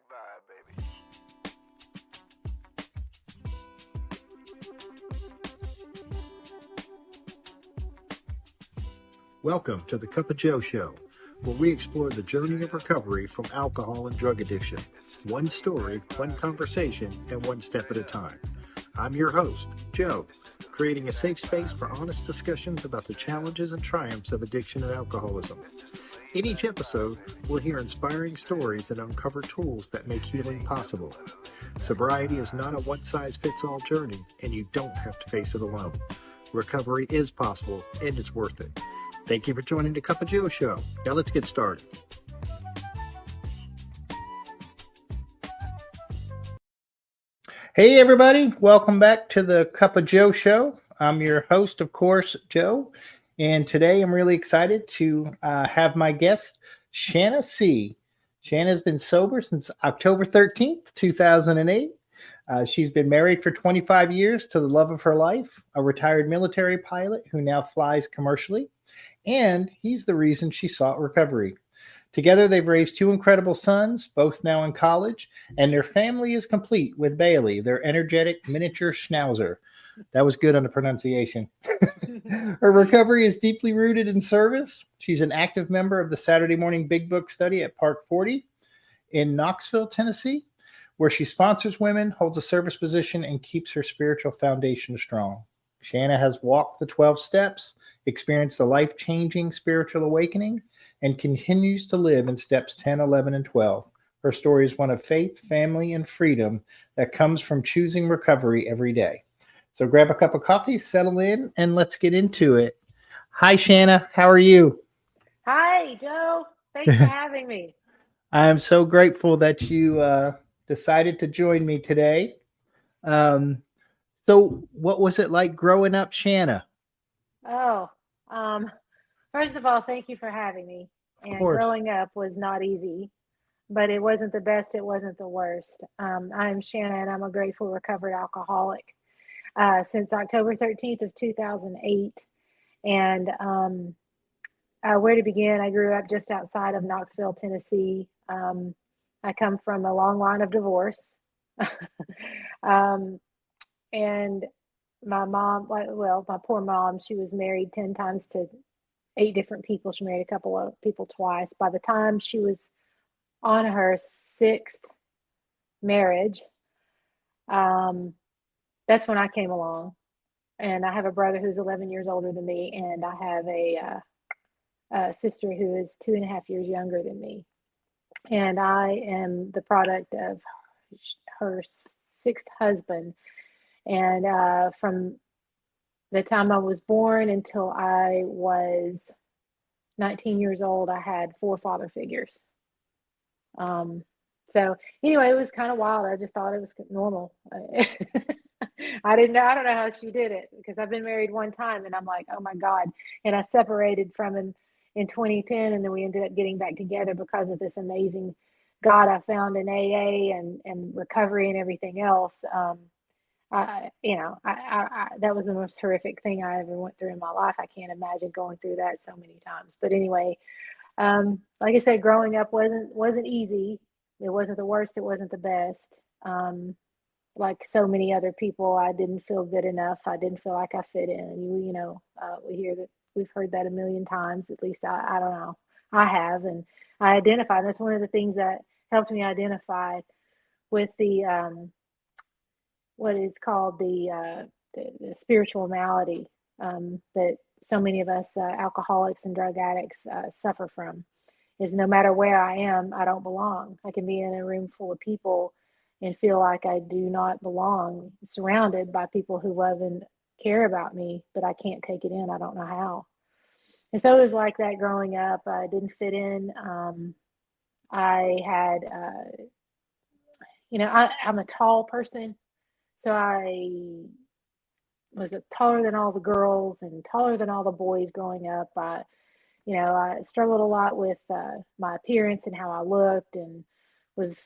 vibe, baby. Welcome to the Cup of Joe Show, where we explore the journey of recovery from alcohol and drug addiction. One story, one conversation, and one step at a time. I'm your host, Joe, creating a safe space for honest discussions about the challenges and triumphs of addiction and alcoholism. In each episode, we'll hear inspiring stories and uncover tools that make healing possible. Sobriety is not a one-size-fits-all journey, and you don't have to face it alone. Recovery is possible, and it's worth it. Thank you for joining the Cup of Joe Show. Now let's get started. Hey everybody, welcome back to the Cup of Joe Show. I'm your host, of course, Joe. And today I'm really excited to have my guest, Shanna C. Shanna's been sober since October 13th, 2008. She's been married for 25 years to the love of her life, a retired military pilot who now flies commercially. And he's the reason she sought recovery. Together, they've raised two incredible sons, both now in college, and their family is complete with Bailey, their energetic miniature schnauzer. That was good on the pronunciation. Her recovery is deeply rooted in service. She's an active member of the Saturday Morning Big Book Study at Park 40 in Knoxville, Tennessee, where she sponsors women, holds a service position, and keeps her spiritual foundation strong. Shanna has walked the 12 steps, experienced a life-changing spiritual awakening, and continues to live in steps 10, 11, and 12. Her story is one of faith, family, and freedom that comes from choosing recovery every day. So grab a cup of coffee, settle in, and let's get into it. Hi, Shanna. How are you? Hi, Joe. Thanks for having me. I'm so grateful that you decided to join me today. So what was it like growing up, Shanna? Oh, first of all, thank you for having me. Of And course. growing up was not easy, but it wasn't the best. It wasn't the worst. I'm Shanna, and I'm a grateful recovered alcoholic since October 13th of 2008. And where to begin? I grew up just outside of Knoxville, Tennessee. I come from a long line of divorce. um, and my mom, well, my poor mom, she was married 10 times to 8 different people. She married a couple of people twice. By the time she was on her sixth marriage, um, that's when I came along. And I have a brother who's 11 years older than me, and I have a sister who is 2.5 years younger than me. And I am the product of her sixth husband. And from the time I was born until I was 19 years old, I had 4 father figures. Um, so anyway, it was kind of wild. I just thought it was normal. I didn't know. I don't know how she did it because I've been married one time, and I'm like, oh my God. And I separated from him in 2010, and then we ended up getting back together because of this amazing God I found in AA and recovery and everything else. That was the most horrific thing I ever went through in my life. I can't imagine going through that so many times. But anyway, like I said, growing up wasn't easy. It wasn't the worst. It wasn't the best. Like so many other people, I didn't feel good enough. I didn't feel like I fit in. We've heard that a million times. At least I don't know. I have, and I identify. That's one of the things that helped me identify with the what is called the spiritual malady that so many of us alcoholics and drug addicts suffer from. Is no matter where I am, I don't belong. I can be in a room full of people and feel like I do not belong, surrounded by people who love and care about me, but I can't take it in. I don't know how. And so it was like that growing up. I didn't fit in. I had, I'm a tall person. So I was taller than all the girls and taller than all the boys growing up. I struggled a lot with my appearance and how I looked, and was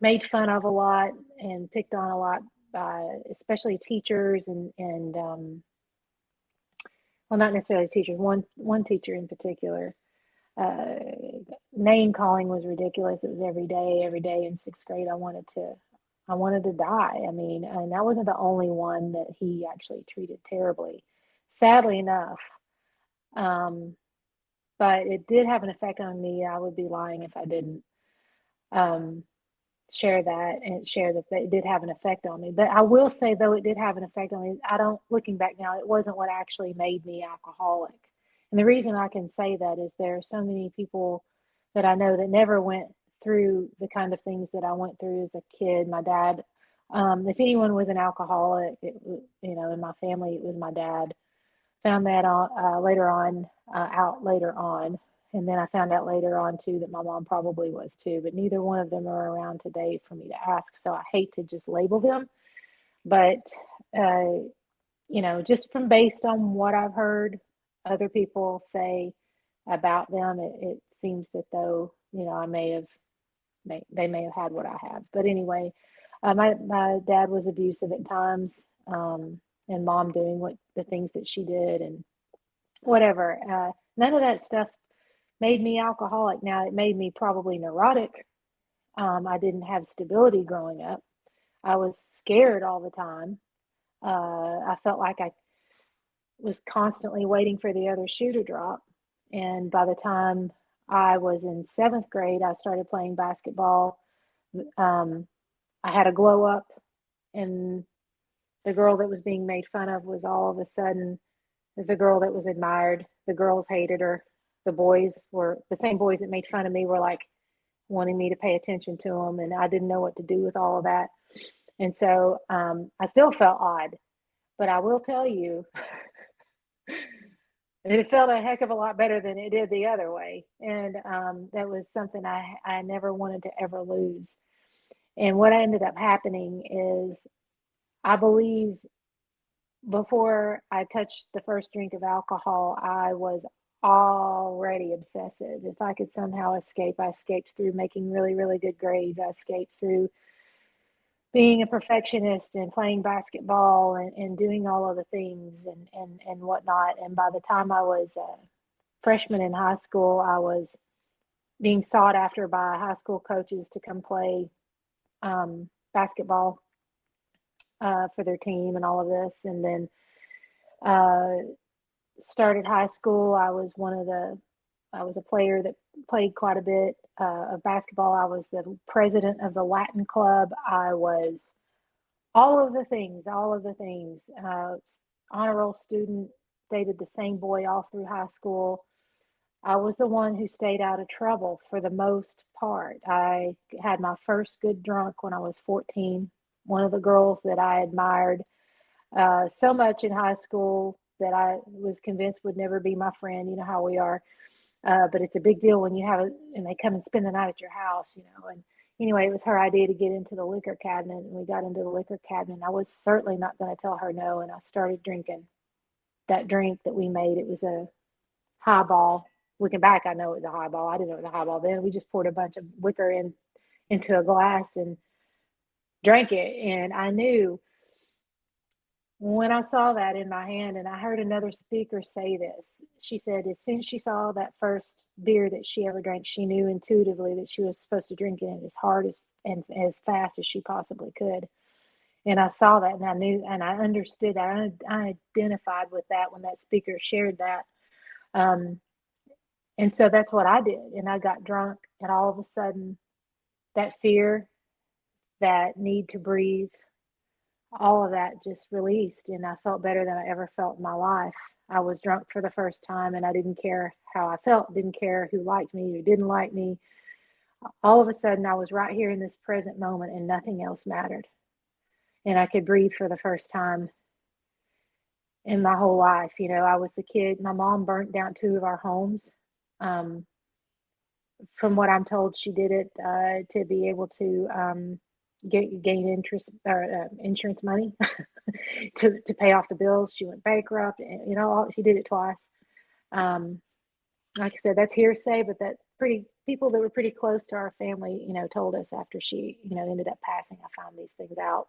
made fun of a lot and picked on a lot by especially teachers and well, not necessarily teachers. One teacher in particular, name calling was ridiculous. It was every day, every day. In sixth grade, I wanted to die. I mean, and I wasn't the only one that he actually treated terribly, sadly enough. Um, but it did have an effect on me. I would be lying if I didn't. Um, share that and share that it did have an effect on me. But I will say, though, it did have an effect on me. I don't, looking back now, it wasn't what actually made me alcoholic. And the reason I can say that is there are so many people that I know that never went through the kind of things that I went through as a kid. My dad, if anyone was an alcoholic, in my family, it was my dad. Found that out later on. And then I found out later on too that my mom probably was too, but neither one of them are around today for me to ask. So I hate to just label them, but just from based on what I've heard other people say about them, it seems that though, they may have had what I have. But anyway, my dad was abusive at times, and mom doing what the things that she did and whatever. None of that stuff made me alcoholic. Now, it made me probably neurotic. I didn't have stability growing up. I was scared all the time. I felt like I was constantly waiting for the other shoe to drop. And by the time I was in seventh grade, I started playing basketball. Um, I had a glow up, and the girl that was being made fun of was all of a sudden the girl that was admired. The girls hated her. The boys were the same boys that made fun of me were like wanting me to pay attention to them, and I didn't know what to do with all of that. And so I still felt odd, but I will tell you, it felt a heck of a lot better than it did the other way. And that was something I never wanted to ever lose. And what ended up happening is, I believe before I touched the first drink of alcohol, I was already obsessive. If I could somehow escape, I escaped through making really, really good grades. I escaped through being a perfectionist and playing basketball and doing all of the things and whatnot. And by the time I was a freshman in high school, I was being sought after by high school coaches to come play basketball for their team and all of this. And then started high school. I was a player that played quite a bit of basketball. I was the president of the Latin club. I was all of the things. Honor roll student, dated the same boy all through high school. I was the one who stayed out of trouble for the most part. I had my first good drunk when I was 14. One of the girls that I admired so much in high school that I was convinced would never be my friend. You know how we are. But it's a big deal when you have it and they come and spend the night at your house. And anyway, it was her idea to get into the liquor cabinet, and we got into the liquor cabinet. And I was certainly not going to tell her no, and I started drinking that drink that we made. It was a highball. Looking back, I know it was a highball. I didn't know it was a highball then. We just poured a bunch of liquor into a glass and drank it. And I knew when I saw that in my hand, and I heard another speaker say this, she said as soon as she saw that first beer that she ever drank, she knew intuitively that she was supposed to drink it as hard and as fast as she possibly could. And I saw that, and I knew, and I understood that. I identified with that when that speaker shared that. Um, and so that's what I did. And I got drunk, and all of a sudden, that fear, that need to breathe, all of that just released, and I felt better than I ever felt in my life. I was drunk for the first time, and I didn't care how I felt, didn't care who liked me or didn't like me. All of a sudden, I was right here in this present moment, and nothing else mattered. And I could breathe for the first time in my whole life. I was the kid. My mom burnt down two of our homes. Um, from what I'm told, she did it to be able to gain interest or insurance money to pay off the bills. She went bankrupt, and she did it twice. Um, like I said, that's hearsay, but that pretty people that were pretty close to our family, told us after she, ended up passing. I found these things out.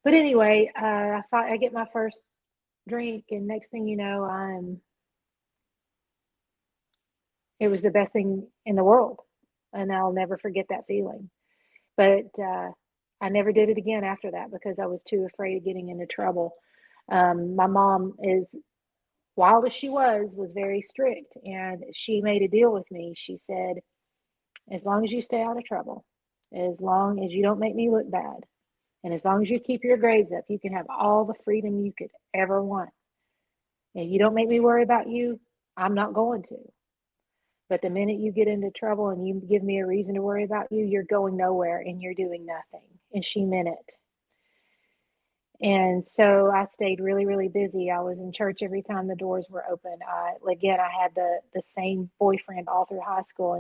But anyway, I get my first drink, and next thing you know, It was the best thing in the world, and I'll never forget that feeling. But I never did it again after that because I was too afraid of getting into trouble. My mom, is wild as she was very strict, and she made a deal with me. She said, as long as you stay out of trouble, as long as you don't make me look bad, and as long as you keep your grades up, you can have all the freedom you could ever want. And you don't make me worry about you, I'm not going to. But the minute you get into trouble and you give me a reason to worry about you, you're going nowhere and you're doing nothing. And she meant it. And so I stayed really, really busy. I was in church every time the doors were open. Again, I had the same boyfriend all through high school,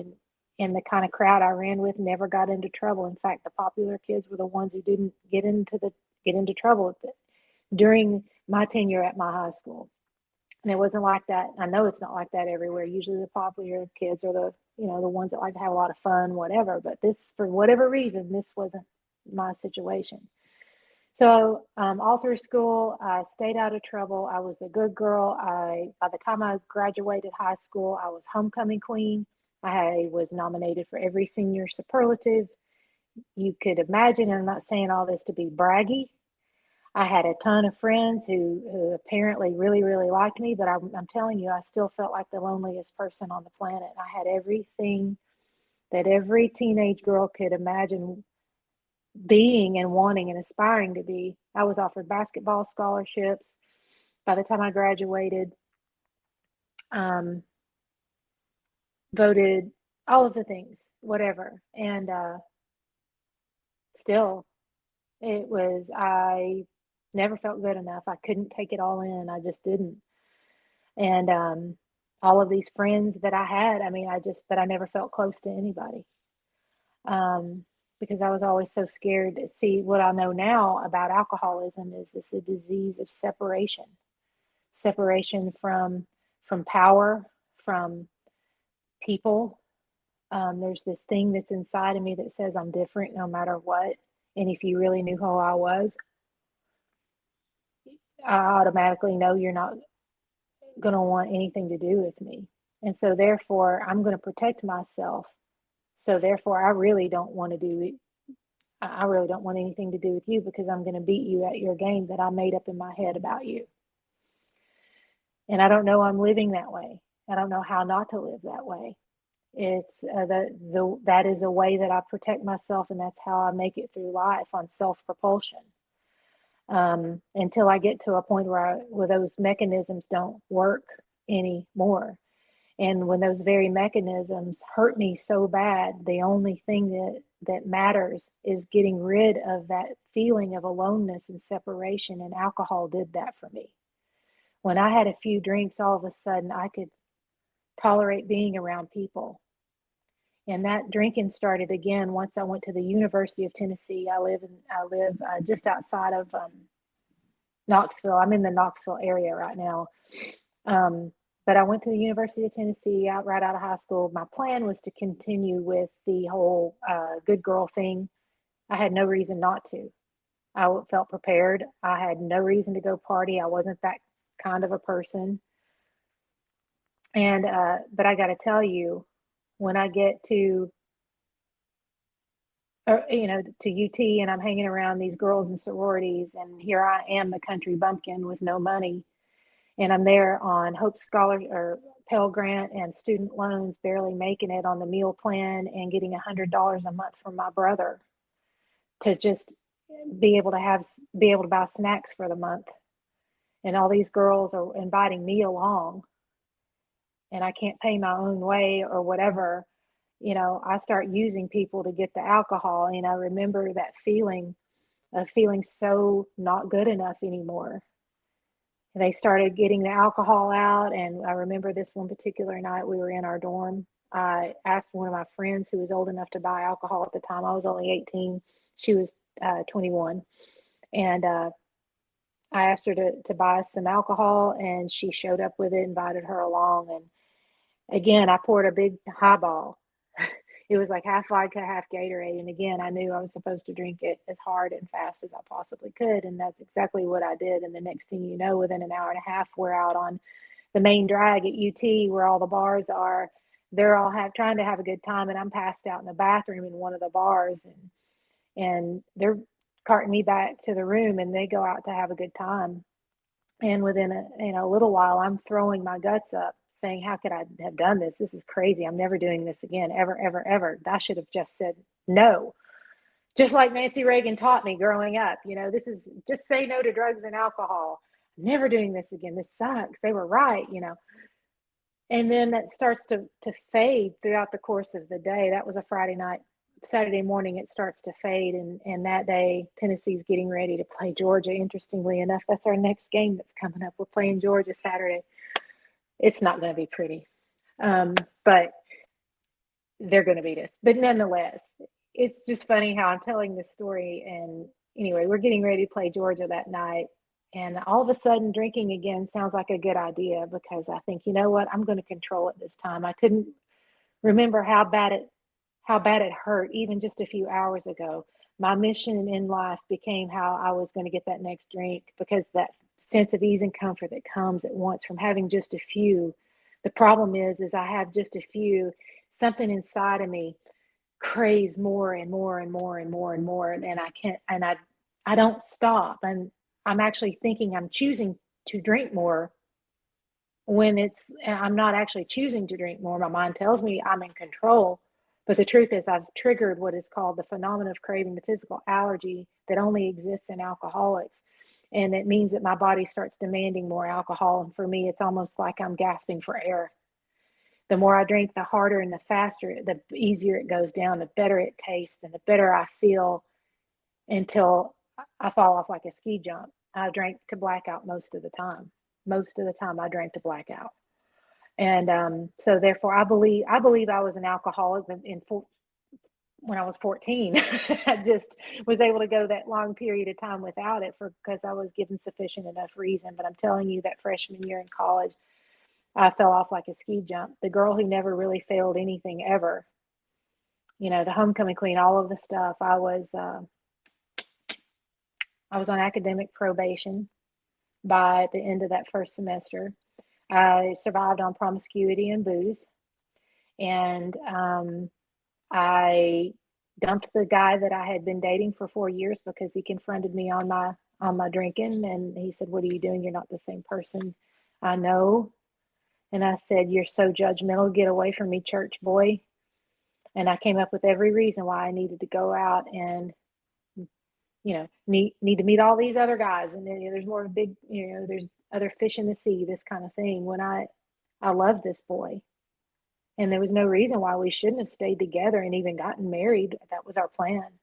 and the kind of crowd I ran with never got into trouble. In fact, the popular kids were the ones who didn't get into trouble during my tenure at my high school. And it wasn't like that. I know it's not like that everywhere. Usually the popular kids are the ones that like to have a lot of fun, whatever. But this, for whatever reason, this wasn't my situation. So all through school, I stayed out of trouble. I was a good girl. By the time I graduated high school, I was homecoming queen. I was nominated for every senior superlative you could imagine. And I'm not saying all this to be braggy. I had a ton of friends who apparently really, really liked me, but I'm telling you, I still felt like the loneliest person on the planet. I had everything that every teenage girl could imagine being and wanting and aspiring to be. I was offered basketball scholarships. By the time I graduated, um, voted, all of the things, whatever. And still, I never felt good enough. I couldn't take it all in. I just didn't. And all of these friends that I had, I mean, but I never felt close to anybody, because I was always so scared to see. What I know now about alcoholism is it's a disease of separation from power, from people. There's this thing that's inside of me that says I'm different no matter what. And if you really knew who I was, I automatically know you're not going to want anything to do with me. And so therefore I'm going to protect myself. So therefore I really don't want to do it. I really don't want anything to do with you, because I'm going to beat you at your game that I made up in my head about you. And I don't know I'm living that way. I don't know how not to live that way. It's that is a way that I protect myself, and that's how I make it through life, on self-propulsion, until I get to a point where those mechanisms don't work anymore. And when those very mechanisms hurt me so bad, the only thing that matters is getting rid of that feeling of aloneness and separation. And alcohol did that for me. When I had a few drinks, all of a sudden I could tolerate being around people. And that drinking started again once I went to the University of Tennessee. I live just outside of Knoxville. I'm in the Knoxville area right now. But I went to the University of Tennessee right out of high school. My plan was to continue with the whole good girl thing. I had no reason not to. I felt prepared. I had no reason to go party. I wasn't that kind of a person. And but I got to tell you, when I get to to UT, and I'm hanging around these girls in sororities, and here I am, the country bumpkin with no money, and I'm there on Hope Scholar or Pell Grant and student loans, barely making it on the meal plan, and getting $100 a month from my brother to just be able to buy snacks for the month. And all these girls are inviting me along, and I can't pay my own way or whatever. I start using people to get the alcohol. And I remember that feeling of feeling so not good enough anymore. They started getting the alcohol out. And I remember this one particular night, we were in our dorm. I asked one of my friends who was old enough to buy alcohol at the time. I was only 18. She was 21. And I asked her to buy us some alcohol, and she showed up with it, invited her along. And again, I poured a big highball. It was like half vodka, half Gatorade. And again, I knew I was supposed to drink it as hard and fast as I possibly could. And that's exactly what I did. And the next thing you know, within an hour and a half, we're out on the main drag at UT, where all the bars are, they're all trying to have a good time, and I'm passed out in the bathroom in one of the bars, and they're carting me back to the room, and they go out to have a good time. And within a little while, I'm throwing my guts up, saying, "How could I have done this? This is crazy. I'm never doing this again, ever, ever, ever. I should have just said no." Just like Nancy Reagan taught me growing up, this is just say no to drugs and alcohol. I'm never doing this again. This sucks. They were right. And then that starts to fade throughout the course of the day. That was a Friday night. Saturday morning, it starts to fade. And that day, Tennessee's getting ready to play Georgia. Interestingly enough, that's our next game that's coming up. We're playing Georgia Saturday. It's not going to be pretty, but they're going to beat us. But nonetheless, it's just funny how I'm telling this story. And anyway, we're getting ready to play Georgia that night. And all of a sudden, drinking again sounds like a good idea, because I think, you know what, I'm going to control it this time. I couldn't remember how bad it hurt even just a few hours ago. My mission in life became how I was going to get that next drink, because that sense of ease and comfort that comes at once from having just a few. The problem is I have just a few. Something inside of me craves more and more and more and more and more, and I can't, and I don't stop. And I'm actually thinking I'm choosing to drink more when I'm not actually choosing to drink more. My mind tells me I'm in control, but the truth is I've triggered what is called the phenomenon of craving, the physical allergy that only exists in alcoholics. And it means that my body starts demanding more alcohol. And for me, it's almost like I'm gasping for air. The more I drink, the harder and the faster, the easier it goes down, the better it tastes, and the better I feel, until I fall off like a ski jump. I drank to blackout most of the time. Most of the time I drank to blackout. And so therefore I believe I was an alcoholic when I was 14. I just was able to go that long period of time without it because I was given sufficient enough reason. But I'm telling you, that freshman year in college, I fell off like a ski jump. The girl who never really failed anything ever, the homecoming queen, all of the stuff. I was on academic probation by the end of that first semester. I survived on promiscuity and booze. And I dumped the guy that I had been dating for 4 years because he confronted me on my drinking. And he said, "What are you doing? You're not the same person I know." And I said, "You're so judgmental. Get away from me, church boy." And I came up with every reason why I needed to go out and need to meet all these other guys, and then there's more big, there's other fish in the sea, this kind of thing, when I love this boy, and there was no reason why we shouldn't have stayed together and even gotten married. That was our plan.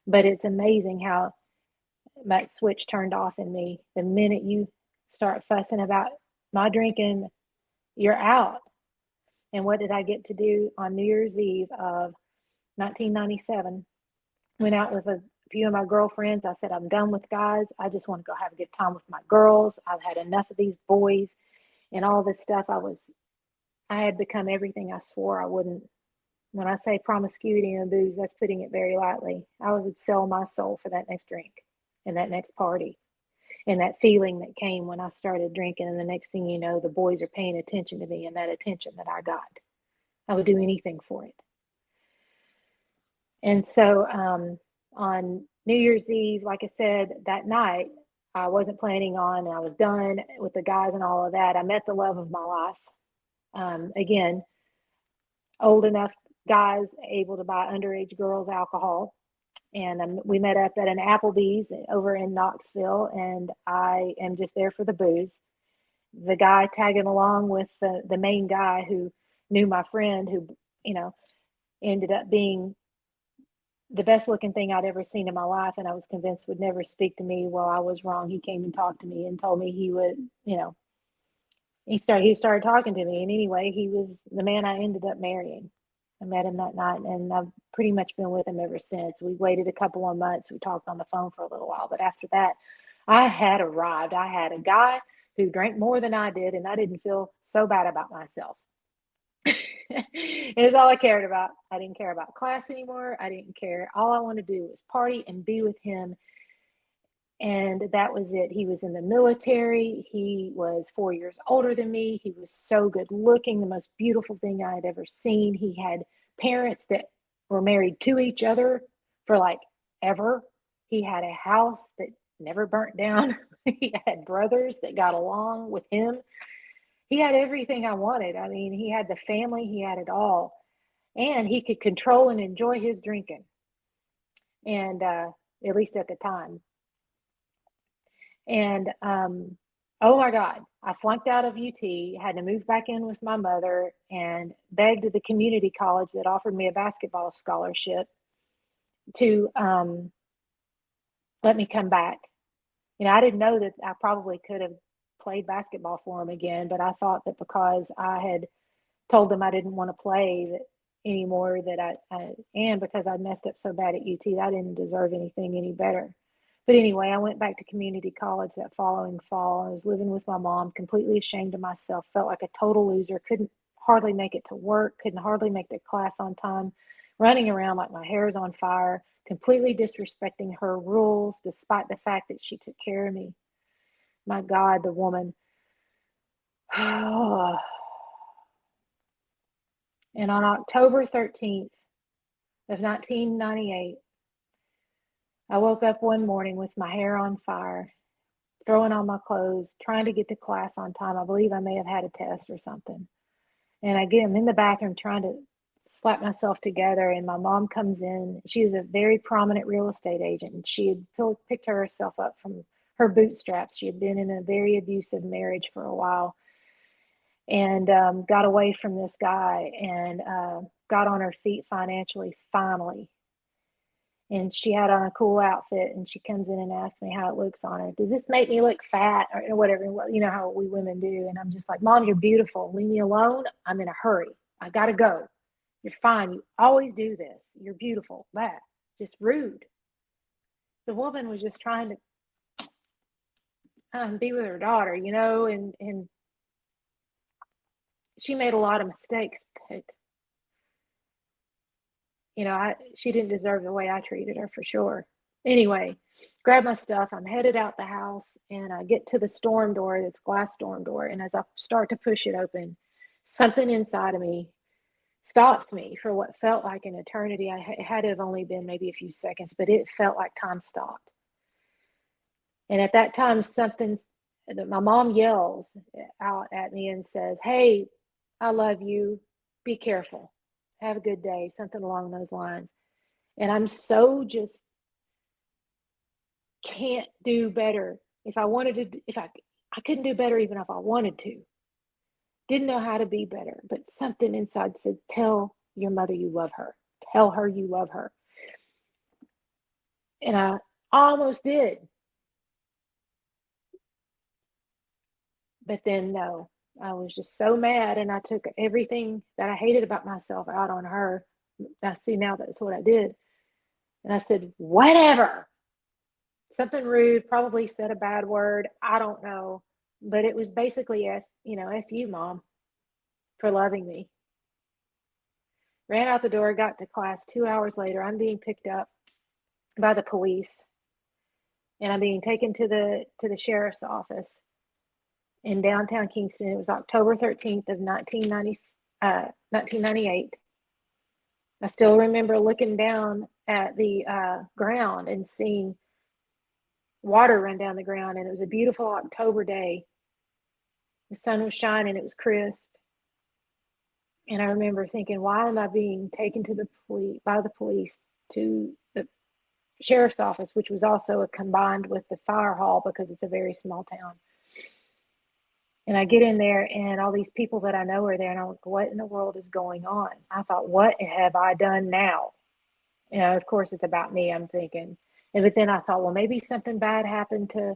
But it's amazing how that switch turned off in me. The minute you start fussing about my drinking, you're out. And what did I get to do on New Year's Eve of 1997? Went out with a few of my girlfriends. I said, "I'm done with guys. I just want to go have a good time with my girls. I've had enough of these boys and all this stuff." I had become everything I swore I wouldn't. When I say promiscuity and booze, that's putting it very lightly. I would sell my soul for that next drink and that next party and that feeling that came when I started drinking. And the next thing you know, the boys are paying attention to me, and that attention that I got, I would do anything for it. And so on New Year's Eve, like I said, that night, I wasn't planning on, I was done with the guys and all of that. I met the love of my life. Again, old enough guys able to buy underage girls alcohol. And we met up at an Applebee's over in Knoxville, and I am just there for the booze. The guy tagging along with the main guy who knew my friend, who, ended up being the best looking thing I'd ever seen in my life, and I was convinced would never speak to me. Well, I was wrong. He came and talked to me and told me he would, he started talking to me. And anyway, he was the man I ended up marrying. I met him that night, and I've pretty much been with him ever since. We waited a couple of months. We talked on the phone for a little while, but after that, I had arrived. I had a guy who drank more than I did, and I didn't feel so bad about myself. It was all I cared about. I didn't care about class anymore. I didn't care. All I wanted to do was party and be with him. And that was it. He was in the military. He was 4 years older than me. He was so good looking, the most beautiful thing I had ever seen. He had parents that were married to each other for like ever. He had a house that never burnt down. He had brothers that got along with him. He had everything I wanted. I mean, he had the family, he had it all. And he could control and enjoy his drinking. And at least at the time. And oh my God, I flunked out of UT, had to move back in with my mother, and begged the community college that offered me a basketball scholarship to let me come back. You know, I didn't know that I probably could have played basketball for them again, but I thought that because I had told them I didn't want to play anymore, that and because I messed up so bad at UT, I didn't deserve anything any better. But anyway, I went back to community college that following fall. I was living with my mom, completely ashamed of myself, felt like a total loser, couldn't hardly make it to work, couldn't hardly make the class on time, running around like my hair's on fire, completely disrespecting her rules, despite the fact that she took care of me. My God, the woman. And on October 13th of 1998, I woke up one morning with my hair on fire, throwing on my clothes, trying to get to class on time. I believe I may have had a test or something. And I'm in the bathroom trying to slap myself together, and my mom comes in. She was a very prominent real estate agent, and she had picked herself up from her bootstraps. She had been in a very abusive marriage for a while, and got away from this guy, and got on her feet financially, finally. And she had on a cool outfit, and she comes in and asks me how it looks on her. Does this make me look fat or whatever? You know how we women do. And I'm just like, Mom, you're beautiful. Leave me alone. I'm in a hurry. I got to go. You're fine. You always do this. You're beautiful. That just rude. The woman was just trying to be with her daughter, you know, and she made a lot of mistakes, but you know, she didn't deserve the way I treated her for sure. Anyway, grab my stuff. I'm headed out the house, and I get to the storm door, this glass storm door. And as I start to push it open, something inside of me stops me for what felt like an eternity. It had to have only been maybe a few seconds, but it felt like time stopped. And at that time, my mom yells out at me and says, "Hey, I love you. Be careful. Have a good day," something along those lines. And I'm so just can't do better. If I wanted to, if I couldn't do better even if I wanted to. Didn't know how to be better, but something inside said, "Tell your mother you love her. Tell her you love her." And I almost did. But then no, I was just so mad, and I took everything that I hated about myself out on her. I see now that's what I did. And I said, "Whatever." Something rude, probably said a bad word. I don't know. But it was basically, F you, Mom, for loving me. Ran out the door, got to class. 2 hours later, I'm being picked up by the police, and I'm being taken to the sheriff's office in downtown Kingston. It was October 13th of 1998. I still remember looking down at the ground and seeing water run down the ground, and it was a beautiful October day. The sun was shining, it was crisp. And I remember thinking, why am I being taken to by the police to the sheriff's office, which was also combined with the fire hall because it's a very small town. And I get in there, and all these people that I know are there, and I'm like, what in the world is going on? I thought, what have I done now? You know, of course, it's about me, I'm thinking. But then I thought, well, maybe something bad happened to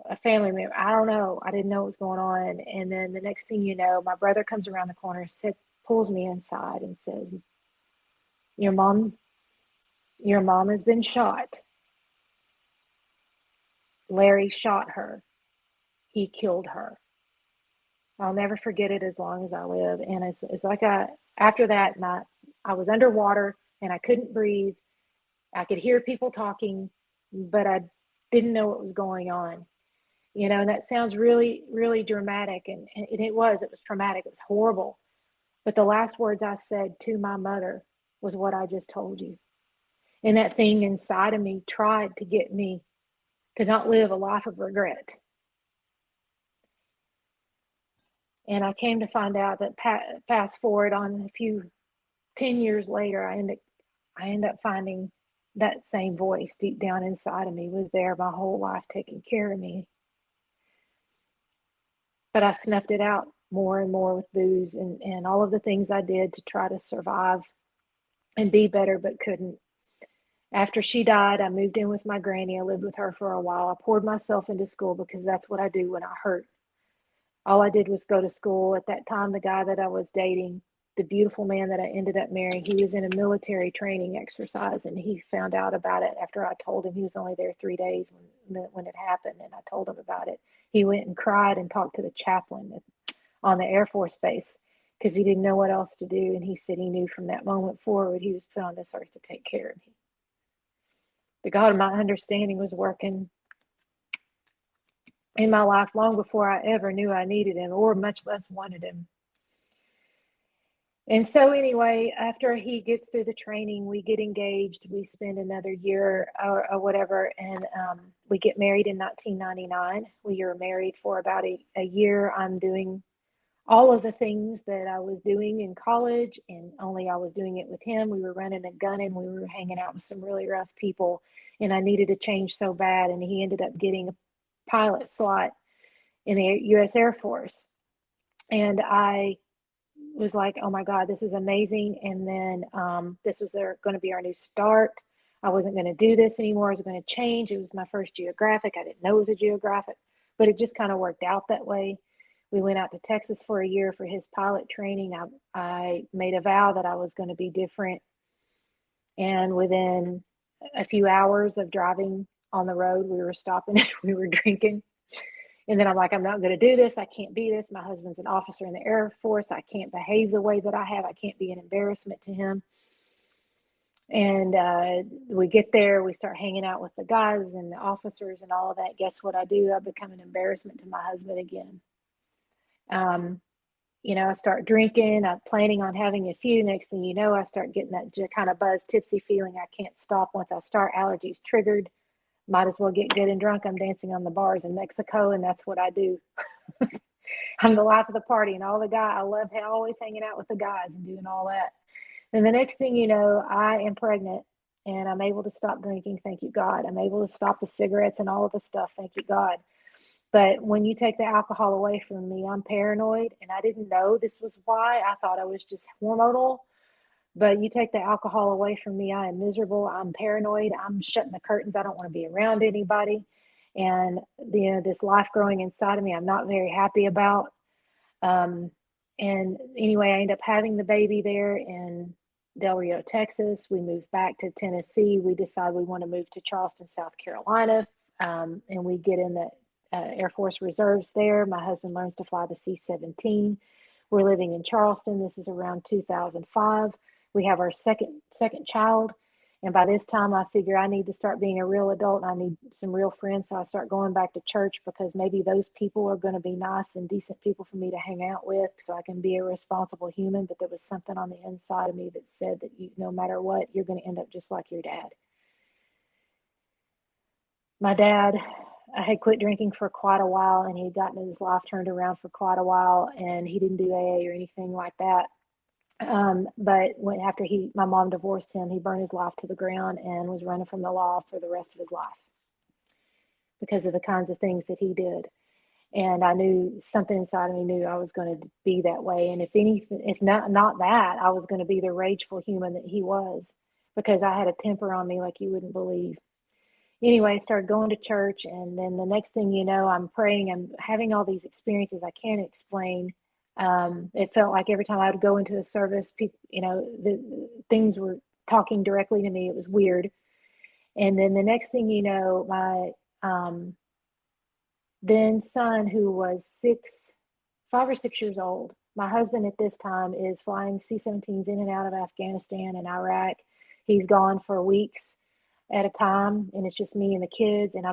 a family member. I don't know. I didn't know what was going on. And then the next thing you know, my brother comes around the corner, pulls me inside and says, your mom has been shot. Larry shot her. He killed her. I'll never forget it as long as I live. And it's like after that, I was underwater and I couldn't breathe. I could hear people talking, but didn't know what was going on. And that sounds really, really dramatic. And it was traumatic. It was horrible. But the last words I said to my mother was what I just told you. And that thing inside of me tried to get me to not live a life of regret. And I came to find out that fast forward on 10 years later, I end up finding that same voice deep down inside of me was there my whole life taking care of me. But I snuffed it out more and more with booze and all of the things I did to try to survive and be better, but couldn't. After she died, I moved in with my granny. I lived with her for a while. I poured myself into school because that's what I do when I hurt. All I did was go to school. At that time, the guy that I was dating, the beautiful man that I ended up marrying, he was in a military training exercise, and he found out about it after I told him. He was only there 3 days when it happened, and I told him about it. He went and cried and talked to the chaplain on the Air Force Base because he didn't know what else to do, and he said he knew from that moment forward he was put on this earth to take care of me. The God of my understanding was working in my life long before I ever knew I needed him or much less wanted him. And so anyway, after he gets through the training, we get engaged. We spend another year or whatever, and we get married in 1999. We were married for about a year. I'm doing all of the things that I was doing in college, and only I was doing it with him. We were running and gunning. We were hanging out with some really rough people, and I needed to change so bad, and he ended up getting a pilot slot in the U.S. Air Force. And I was like, oh my God, this is amazing. And then this was going to be our new start. I wasn't going to do this anymore. I was going to change. It was my first geographic. I didn't know it was a geographic, but it just kind of worked out that way. We went out to Texas for a year for his pilot training. I made a vow that I was going to be different. And within a few hours of driving on the road, we were stopping, we were drinking. And then I'm like, I'm not going to do this. I can't be this. My husband's an officer in the Air Force. I can't behave the way that I have. I can't be an embarrassment to him. And we get there. We start hanging out with the guys and the officers and all of that. Guess what I do? I become an embarrassment to my husband again. I start drinking. I'm planning on having a few. Next thing you know, I start getting that kind of buzz, tipsy feeling. I can't stop. Once I start, allergies triggered. Might as well get good and drunk. I'm dancing on the bars in Mexico, and that's what I do. I'm the life of the party, and all the guys. I love always hanging out with the guys and doing all that. And the next thing you know, I am pregnant, and I'm able to stop drinking. Thank you, God. I'm able to stop the cigarettes and all of the stuff. Thank you, God. But when you take the alcohol away from me, I'm paranoid, and I didn't know this was why. I thought I was just hormonal. But you take the alcohol away from me, I am miserable. I'm paranoid. I'm shutting the curtains. I don't want to be around anybody. And this life growing inside of me, I'm not very happy about. And anyway, I end up having the baby there in Del Rio, Texas. We moved back to Tennessee. We decide we want to move to Charleston, South Carolina. And we get in the Air Force Reserves there. My husband learns to fly the C-17. We're living in Charleston. This is around 2005. We have our second child, and by this time I figure I need to start being a real adult and I need some real friends. So I start going back to church because maybe those people are going to be nice and decent people for me to hang out with so I can be a responsible human. But there was something on the inside of me that said that no matter what, you're going to end up just like your dad. My dad, I had quit drinking for quite a while, and he had gotten his life turned around for quite a while, and he didn't do AA or anything like that. But after my mom divorced him, he burned his life to the ground and was running from the law for the rest of his life because of the kinds of things that he did. And I knew something inside of me knew I was going to be that way. And if not that, I was going to be the rageful human that he was because I had a temper on me like you wouldn't believe. Anyway, I started going to church, and then the next thing you know, I'm praying. I'm having all these experiences I can't explain. It felt like every time I would go into a service, people, the things were talking directly to me. It was weird. And then the next thing you know, my then son, who was 5 or 6 years old, my husband at this time is flying C-17s in and out of Afghanistan and Iraq. He's gone for weeks at a time, and it's just me and the kids, and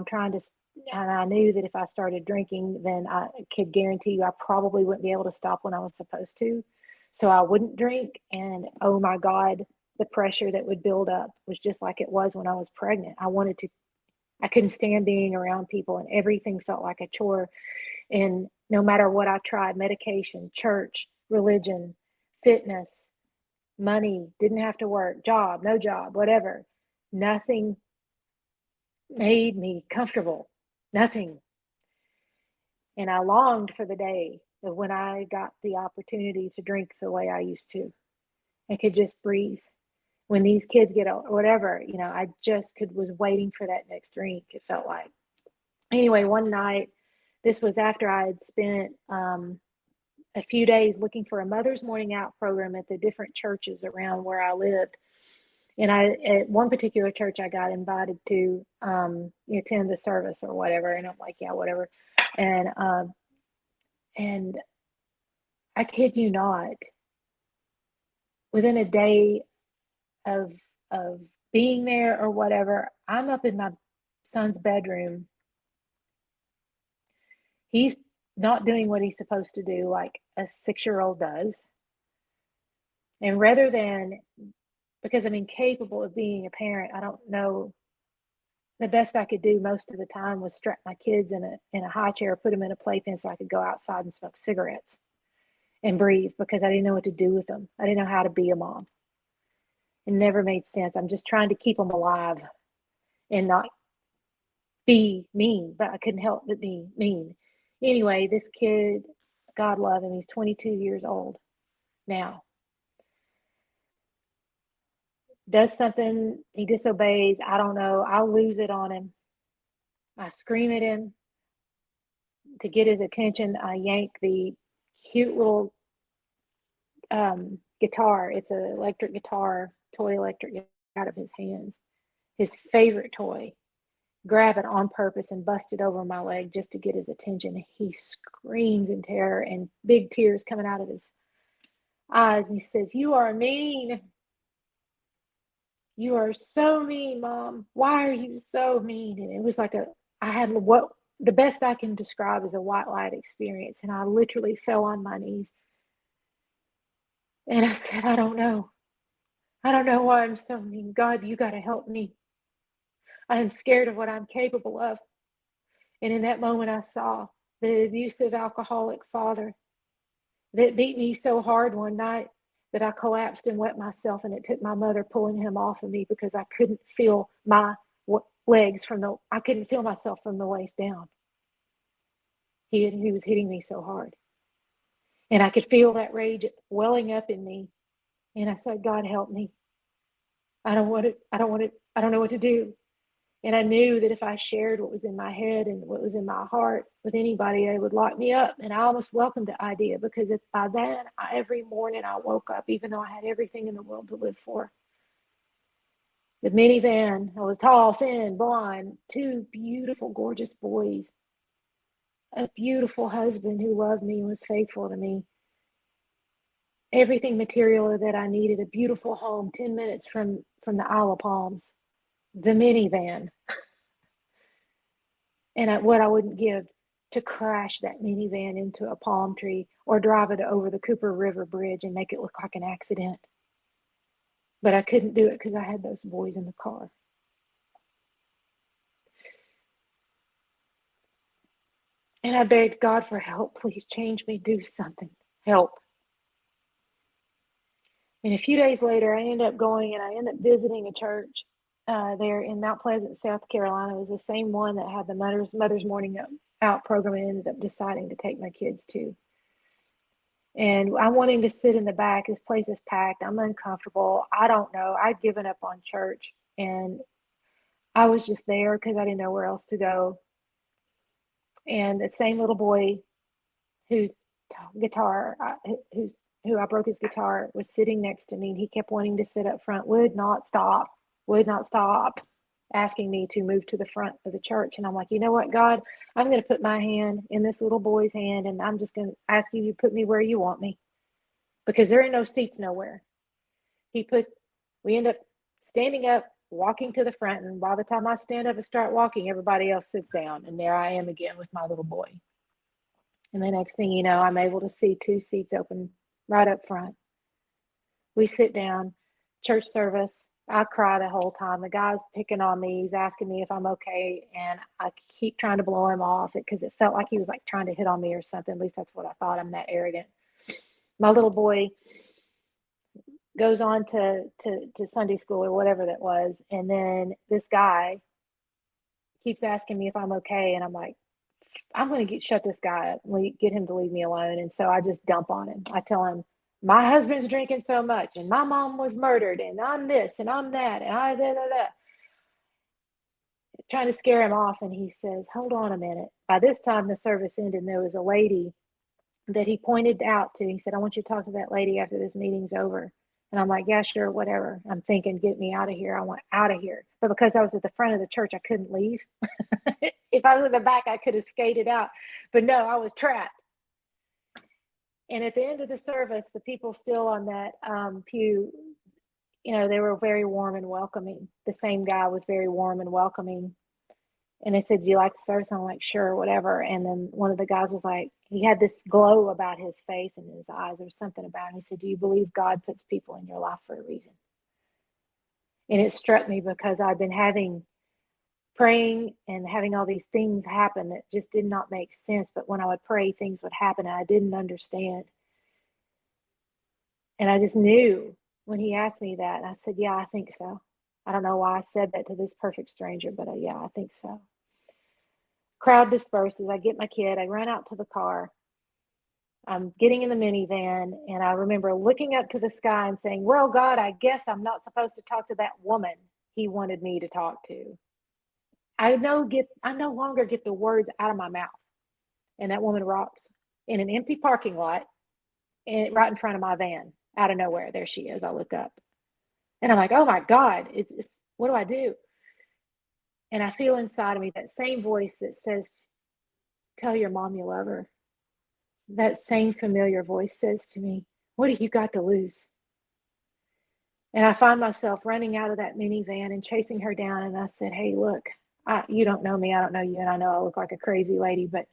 and I knew that if I started drinking, then I could guarantee you I probably wouldn't be able to stop when I was supposed to. So I wouldn't drink, and oh my God, the pressure that would build up was just like it was when I was pregnant. I couldn't stand being around people, and everything felt like a chore. And no matter what I tried, medication, church, religion, fitness, money, didn't have to work, job, no job, whatever, nothing made me comfortable. Nothing. And I longed for the day of when I got the opportunity to drink the way I used to. I could just breathe. When these kids get out, whatever, I just was waiting for that next drink, it felt like. Anyway, one night, this was after I had spent a few days looking for a Mother's Morning Out program at the different churches around where I lived. And at one particular church, I got invited to attend the service or whatever. And I'm like, yeah, whatever. And I kid you not, within a day of being there or whatever, I'm up in my son's bedroom. He's not doing what he's supposed to do, like a 6-year-old does. And rather than, because I'm incapable of being a parent, I don't know, the best I could do most of the time was strap my kids in a high chair, put them in a playpen so I could go outside and smoke cigarettes and breathe, because I didn't know what to do with them. I didn't know how to be a mom. It never made sense. I'm just trying to keep them alive and not be mean, but I couldn't help but be mean. Anyway, this kid, God love him, he's 22 years old now. Does something, he disobeys, I don't know, I'll lose it on him. I scream at him to get his attention. I yank the cute little guitar. It's an electric guitar, toy electric guitar, out of his hands. His favorite toy. Grab it on purpose and bust it over my leg just to get his attention. He screams in terror and big tears coming out of his eyes. He says, "You are mean. You are so mean, Mom. Why are you so mean?" And it was like I had what the best I can describe as a white light experience. And I literally fell on my knees. And I said, I don't know. I don't know why I'm so mean. God, you got to help me. I am scared of what I'm capable of. And in that moment, I saw the abusive alcoholic father that beat me so hard one night that I collapsed and wet myself. And it took my mother pulling him off of me because I couldn't feel my legs I couldn't feel myself from the waist down. He was hitting me so hard. And I could feel that rage welling up in me. And I said, God, help me. I don't know what to do. And I knew that if I shared what was in my head and what was in my heart with anybody, they would lock me up. And I almost welcomed the idea, because by then, every morning I woke up, even though I had everything in the world to live for. The minivan, I was tall, thin, blonde, 2 beautiful, gorgeous boys, a beautiful husband who loved me and was faithful to me. Everything material that I needed, a beautiful home, 10 minutes from the Isle of Palms, the minivan. And what I wouldn't give to crash that minivan into a palm tree or drive it over the Cooper River Bridge and make it look like an accident. But I couldn't do it because I had those boys in the car. And I begged God for help. Please change me, do something, help. And a few days later, I ended up going and I ended up visiting a church there in Mount Pleasant, South Carolina. It was the same one that had the Mother's Morning Out program, and ended up deciding to take my kids to. And I'm wanting to sit in the back. This place is packed. I'm uncomfortable. I don't know. I'd given up on church, and I was just there because I didn't know where else to go. And the same little boy who I broke his guitar was sitting next to me, and he kept wanting to sit up front, would not stop, asking me to move to the front of the church. And I'm like, you know what, God, I'm going to put my hand in this little boy's hand, and I'm just going to ask you to put me where you want me, because there are no seats nowhere. We end up standing up walking to the front. And by the time I stand up and start walking, everybody else sits down. And there I am again with my little boy. And the next thing you know, I'm able to see 2 seats open right up front. We sit down, church service. I cry the whole time. The guy's picking on me. He's asking me if I'm okay. And I keep trying to blow him off because it felt like he was like trying to hit on me or something. At least that's what I thought. I'm that arrogant. My little boy goes on to Sunday school or whatever that was. And then this guy keeps asking me if I'm okay. And I'm like, I'm going to shut this guy up, get him to leave me alone. And so I just dump on him. I tell him, my husband's drinking so much, and my mom was murdered, and I'm this, and I'm that, and I da da da. Trying to scare him off, and he says, hold on a minute. By this time, the service ended, and there was a lady that he pointed out to. He said, I want you to talk to that lady after this meeting's over. And I'm like, yeah, sure, whatever. I'm thinking, get me out of here. I want out of here. But because I was at the front of the church, I couldn't leave. If I was in the back, I could have skated out. But no, I was trapped. And at the end of the service, the people still on that pew, they were very warm and welcoming. The same guy was very warm and welcoming. And they said, do you like the service? I'm like, sure, whatever. And then one of the guys was like, he had this glow about his face and his eyes. There was something about him. He said, do you believe God puts people in your life for a reason? And it struck me because I'd been praying and having all these things happen that just did not make sense. But when I would pray, things would happen and I didn't understand. And I just knew when he asked me that. And I said, yeah, I think so. I don't know why I said that to this perfect stranger, but yeah, I think so. Crowd disperses. I get my kid. I run out to the car. I'm getting in the minivan. And I remember looking up to the sky and saying, well, God, I guess I'm not supposed to talk to that woman he wanted me to talk to. I no longer get the words out of my mouth. And that woman rocks in an empty parking lot and right in front of my van. Out of nowhere, there she is. I look up and I'm like, oh my God, it's what do I do? And I feel inside of me that same voice that says, tell your mom you love her. That same familiar voice says to me, what have you got to lose? And I find myself running out of that minivan and chasing her down. And I said, hey, look, you don't know me. I don't know you. And I know I look like a crazy lady, but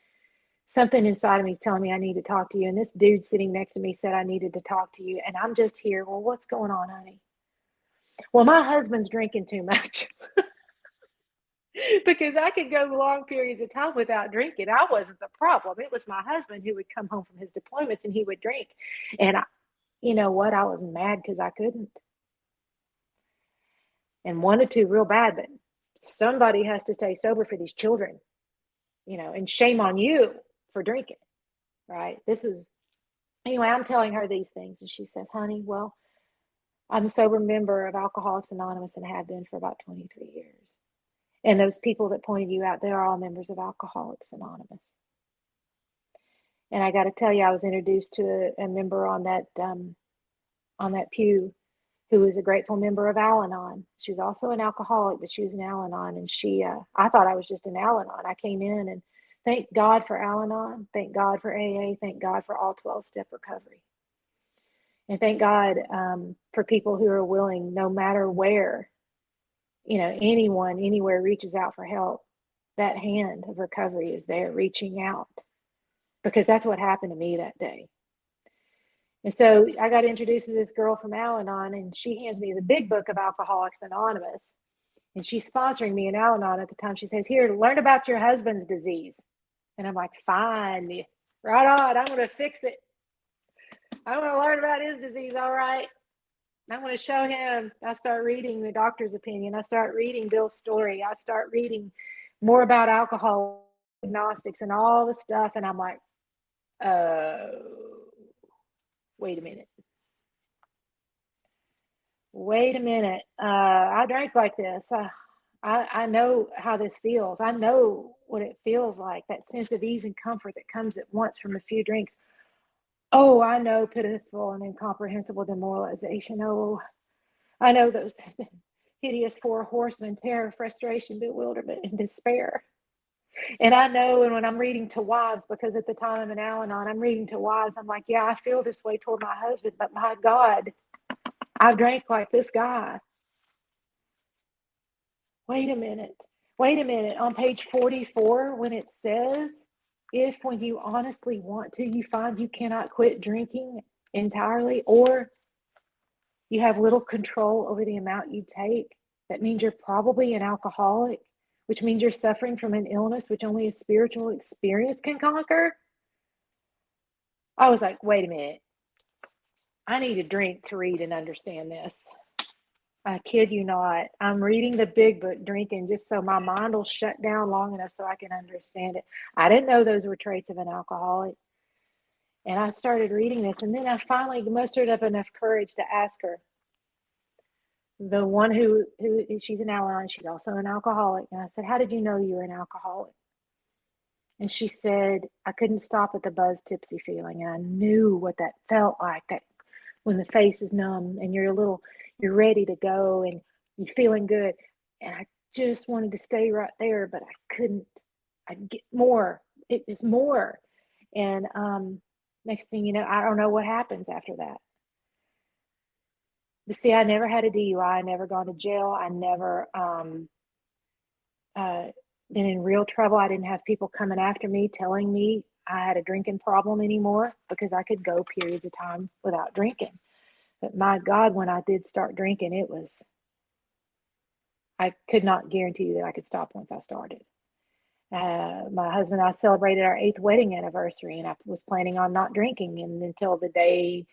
something inside of me is telling me I need to talk to you. And this dude sitting next to me said I needed to talk to you. And I'm just here. Well, what's going on, honey? Well, my husband's drinking too much. Because I could go long periods of time without drinking. I wasn't the problem. It was my husband who would come home from his deployments and he would drink. And you know what? I was mad because I couldn't. And wanted to real bad, but somebody has to stay sober for these children, and shame on you for drinking, right? Anyway, I'm telling her these things and she says, honey, well, I'm a sober member of Alcoholics Anonymous and have been for about 23 years. And those people that pointed you out, they're all members of Alcoholics Anonymous. And I got to tell you, I was introduced to a member on that pew who was a grateful member of Al-Anon. She was also an alcoholic, but she was an Al-Anon. And I thought I was just an Al-Anon. I came in and thank God for Al-Anon. Thank God for AA. Thank God for all 12-step recovery. And thank God for people who are willing, no matter where, anyone, anywhere reaches out for help, that hand of recovery is there reaching out. Because that's what happened to me that day. And so I got introduced to this girl from Al-Anon, and she hands me the big book of Alcoholics Anonymous. And she's sponsoring me in Al-Anon at the time. She says, here, learn about your husband's disease. And I'm like, fine, right on, I'm going to fix it. I want to learn about his disease, all right. I'm going to show him. I start reading the doctor's opinion. I start reading Bill's story. I start reading more about alcohol agnostics and all the stuff. And I'm like, wait a minute. I drank like this. I know how this feels. I know what it feels like, that sense of ease and comfort that comes at once from a few drinks. Oh, I know pitiful and incomprehensible demoralization. Oh, I know those hideous 4 horsemen: terror, frustration, bewilderment, and despair. And I know, and when I'm reading to wives, because at the time I'm in Al-Anon, I'm reading to wives, I'm like, yeah, I feel this way toward my husband, but my God, I've drank like this guy. And I know when I'm reading to wives, because at the time I'm in Al-Anon, I'm reading to wives, I'm like, yeah, I feel this way toward my husband, but my God, I've drank like this guy. And I know when I'm reading to wives, because at the time I'm in Al-Anon, I'm reading to wives, I'm like, yeah, I feel this way toward my husband, but my God, I've drank like this guy. wait a minute. Wait a minute. On page 44, when it says, if when you honestly want to, you find you cannot quit drinking entirely, or you have little control over the amount you take, that means you're probably an alcoholic, which means you're suffering from an illness which only a spiritual experience can conquer. I was like, wait a minute. I need a drink to read and understand this. I kid you not. I'm reading the big book, drinking, just so my mind will shut down long enough so I can understand it. I didn't know those were traits of an alcoholic. And I started reading this, and then I finally mustered up enough courage to ask her, the one who she's an Al-Anon, she's also an alcoholic. And I said, how did you know you were an alcoholic? And she said, I couldn't stop at the buzz tipsy feeling. And I knew what that felt like, that when the face is numb and you're ready to go and you're feeling good. And I just wanted to stay right there, but I couldn't. I'd get more. It was more. And next thing you know, I don't know what happens after that. But see, I never had a DUI. I never gone to jail. I never been in real trouble. I didn't have people coming after me telling me I had a drinking problem anymore, because I could go periods of time without drinking. But my God, when I did start drinking, I could not guarantee you that I could stop once I started. My husband and I celebrated our 8th wedding anniversary, and I was planning on not drinking, and until the day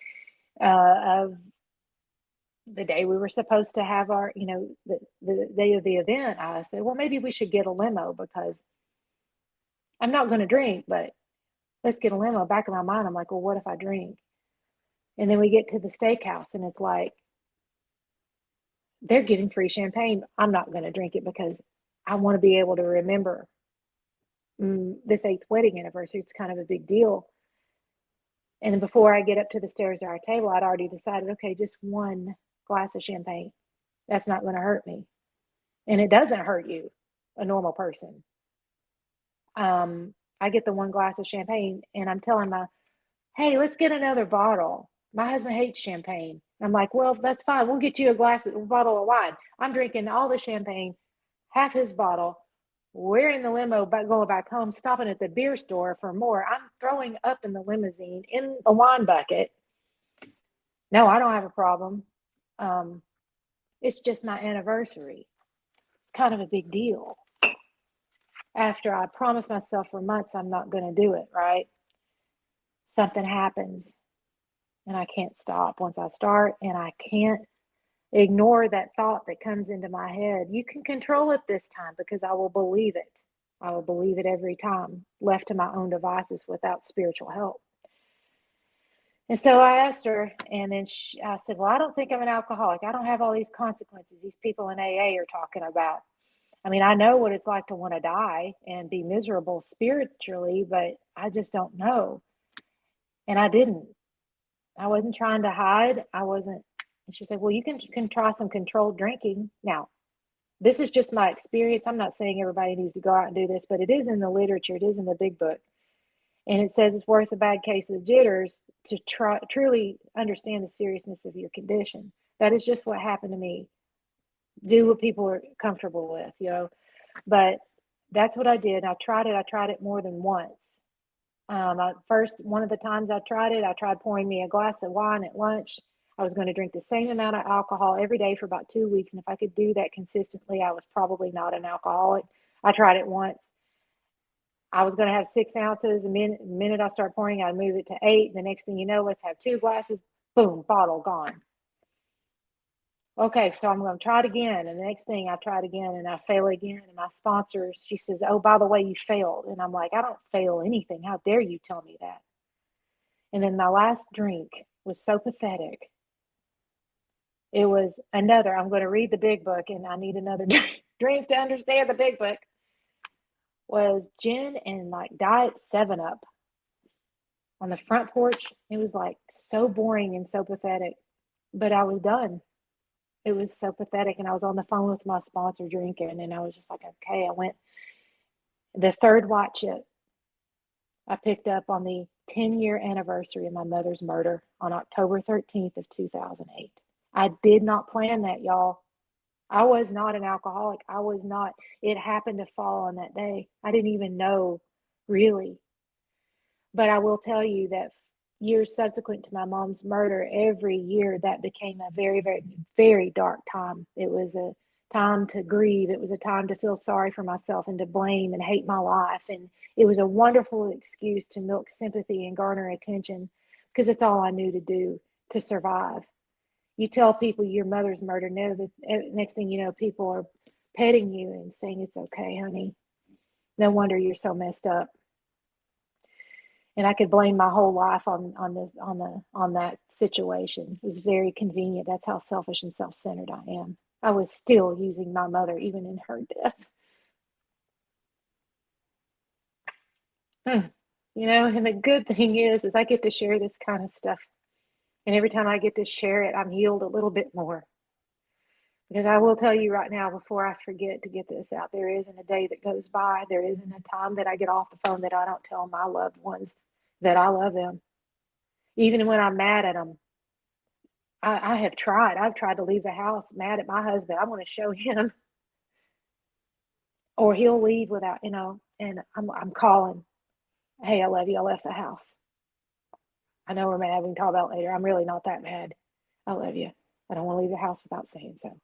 we were supposed to have our, the day of the event, I said, well, maybe we should get a limo, because I'm not going to drink, but let's get a limo. Back in my mind, I'm like, well, what if I drink? And then we get to the steakhouse, and it's like, they're giving free champagne. I'm not going to drink it, because I want to be able to remember this 8th wedding anniversary. It's kind of a big deal. And then before I get up to the stairs to our table, I'd already decided, okay, just one glass of champagne. That's not going to hurt me. And it doesn't hurt you, a normal person. I get the one glass of champagne, and I'm telling hey, let's get another bottle. My husband hates champagne. I'm like, well, that's fine. We'll get you a bottle of wine. I'm drinking all the champagne, half his bottle. We're in the limo, going back home, stopping at the beer store for more. I'm throwing up in the limousine in a wine bucket. No, I don't have a problem. It's just my anniversary. It's kind of a big deal. After I promised myself for months I'm not going to do it, right? Something happens, and I can't stop once I start, and I can't ignore that thought that comes into my head. You can control it this time, because I will believe it. I will believe it every time, left to my own devices without spiritual help. And so I asked her, and then I said, well, I don't think I'm an alcoholic. I don't have all these consequences these people in AA are talking about. I mean, I know what it's like to want to die and be miserable spiritually, but I just don't know. And I didn't. I wasn't trying to hide. I wasn't. And she said, well, you can try some controlled drinking. Now, this is just my experience. I'm not saying everybody needs to go out and do this, but it is in the literature. It is in the big book. And it says it's worth a bad case of the jitters to truly understand the seriousness of your condition. That is just what happened to me. Do what people are comfortable with, But that's what I did. I tried it. I tried it more than once. One of the times I tried pouring me a glass of wine at lunch. I was going to drink the same amount of alcohol every day for about 2 weeks. And if I could do that consistently, I was probably not an alcoholic. I tried it once. I was going to have 6 ounces. The minute I start pouring, I'd move it to 8. The next thing you know, let's have 2 glasses. Boom, bottle gone. Okay, so I'm going to try it again. And the next thing, I tried again, and I fail again. And my sponsor, she says, oh, by the way, you failed. And I'm like, I don't fail anything. How dare you tell me that? And then my last drink was so pathetic. It was I'm going to read the big book, and I need another drink to understand the big book. Was gin and like Diet 7-Up on the front porch. It was like so boring and so pathetic, but I was done. It was so pathetic. And I was on the phone with my sponsor drinking, and I was just like, okay. I went the third white chip I picked up on the 10-year anniversary of my mother's murder on October 13th of 2008. I did not plan that, y'all. I was not an alcoholic. I was not. It happened to fall on that day. I didn't even know, really. But I will tell you that years subsequent to my mom's murder, every year that became a very, very, very dark time. It was a time to grieve. It was a time to feel sorry for myself and to blame and hate my life. And it was a wonderful excuse to milk sympathy and garner attention, because it's all I knew to do to survive. You tell people your mother's murder, no, the next thing you know, people are petting you and saying, it's okay, honey. No wonder you're so messed up. And I could blame my whole life on that situation. It was very convenient. That's how selfish and self-centered I am. I was still using my mother even in her death. You know, and the good thing is I get to share this kind of stuff. And every time I get to share it, I'm healed a little bit more. Because I will tell you right now, before I forget to get this out, there isn't a day that goes by, there isn't a time that I get off the phone that I don't tell my loved ones that I love them. Even when I'm mad at them, I have tried. I've tried to leave the house mad at my husband. I want to show him, or he'll leave without, and I'm calling, hey, I love you. I left the house. I know we're mad. We can talk about it later. I'm really not that mad. I love you. I don't want to leave the house without saying so.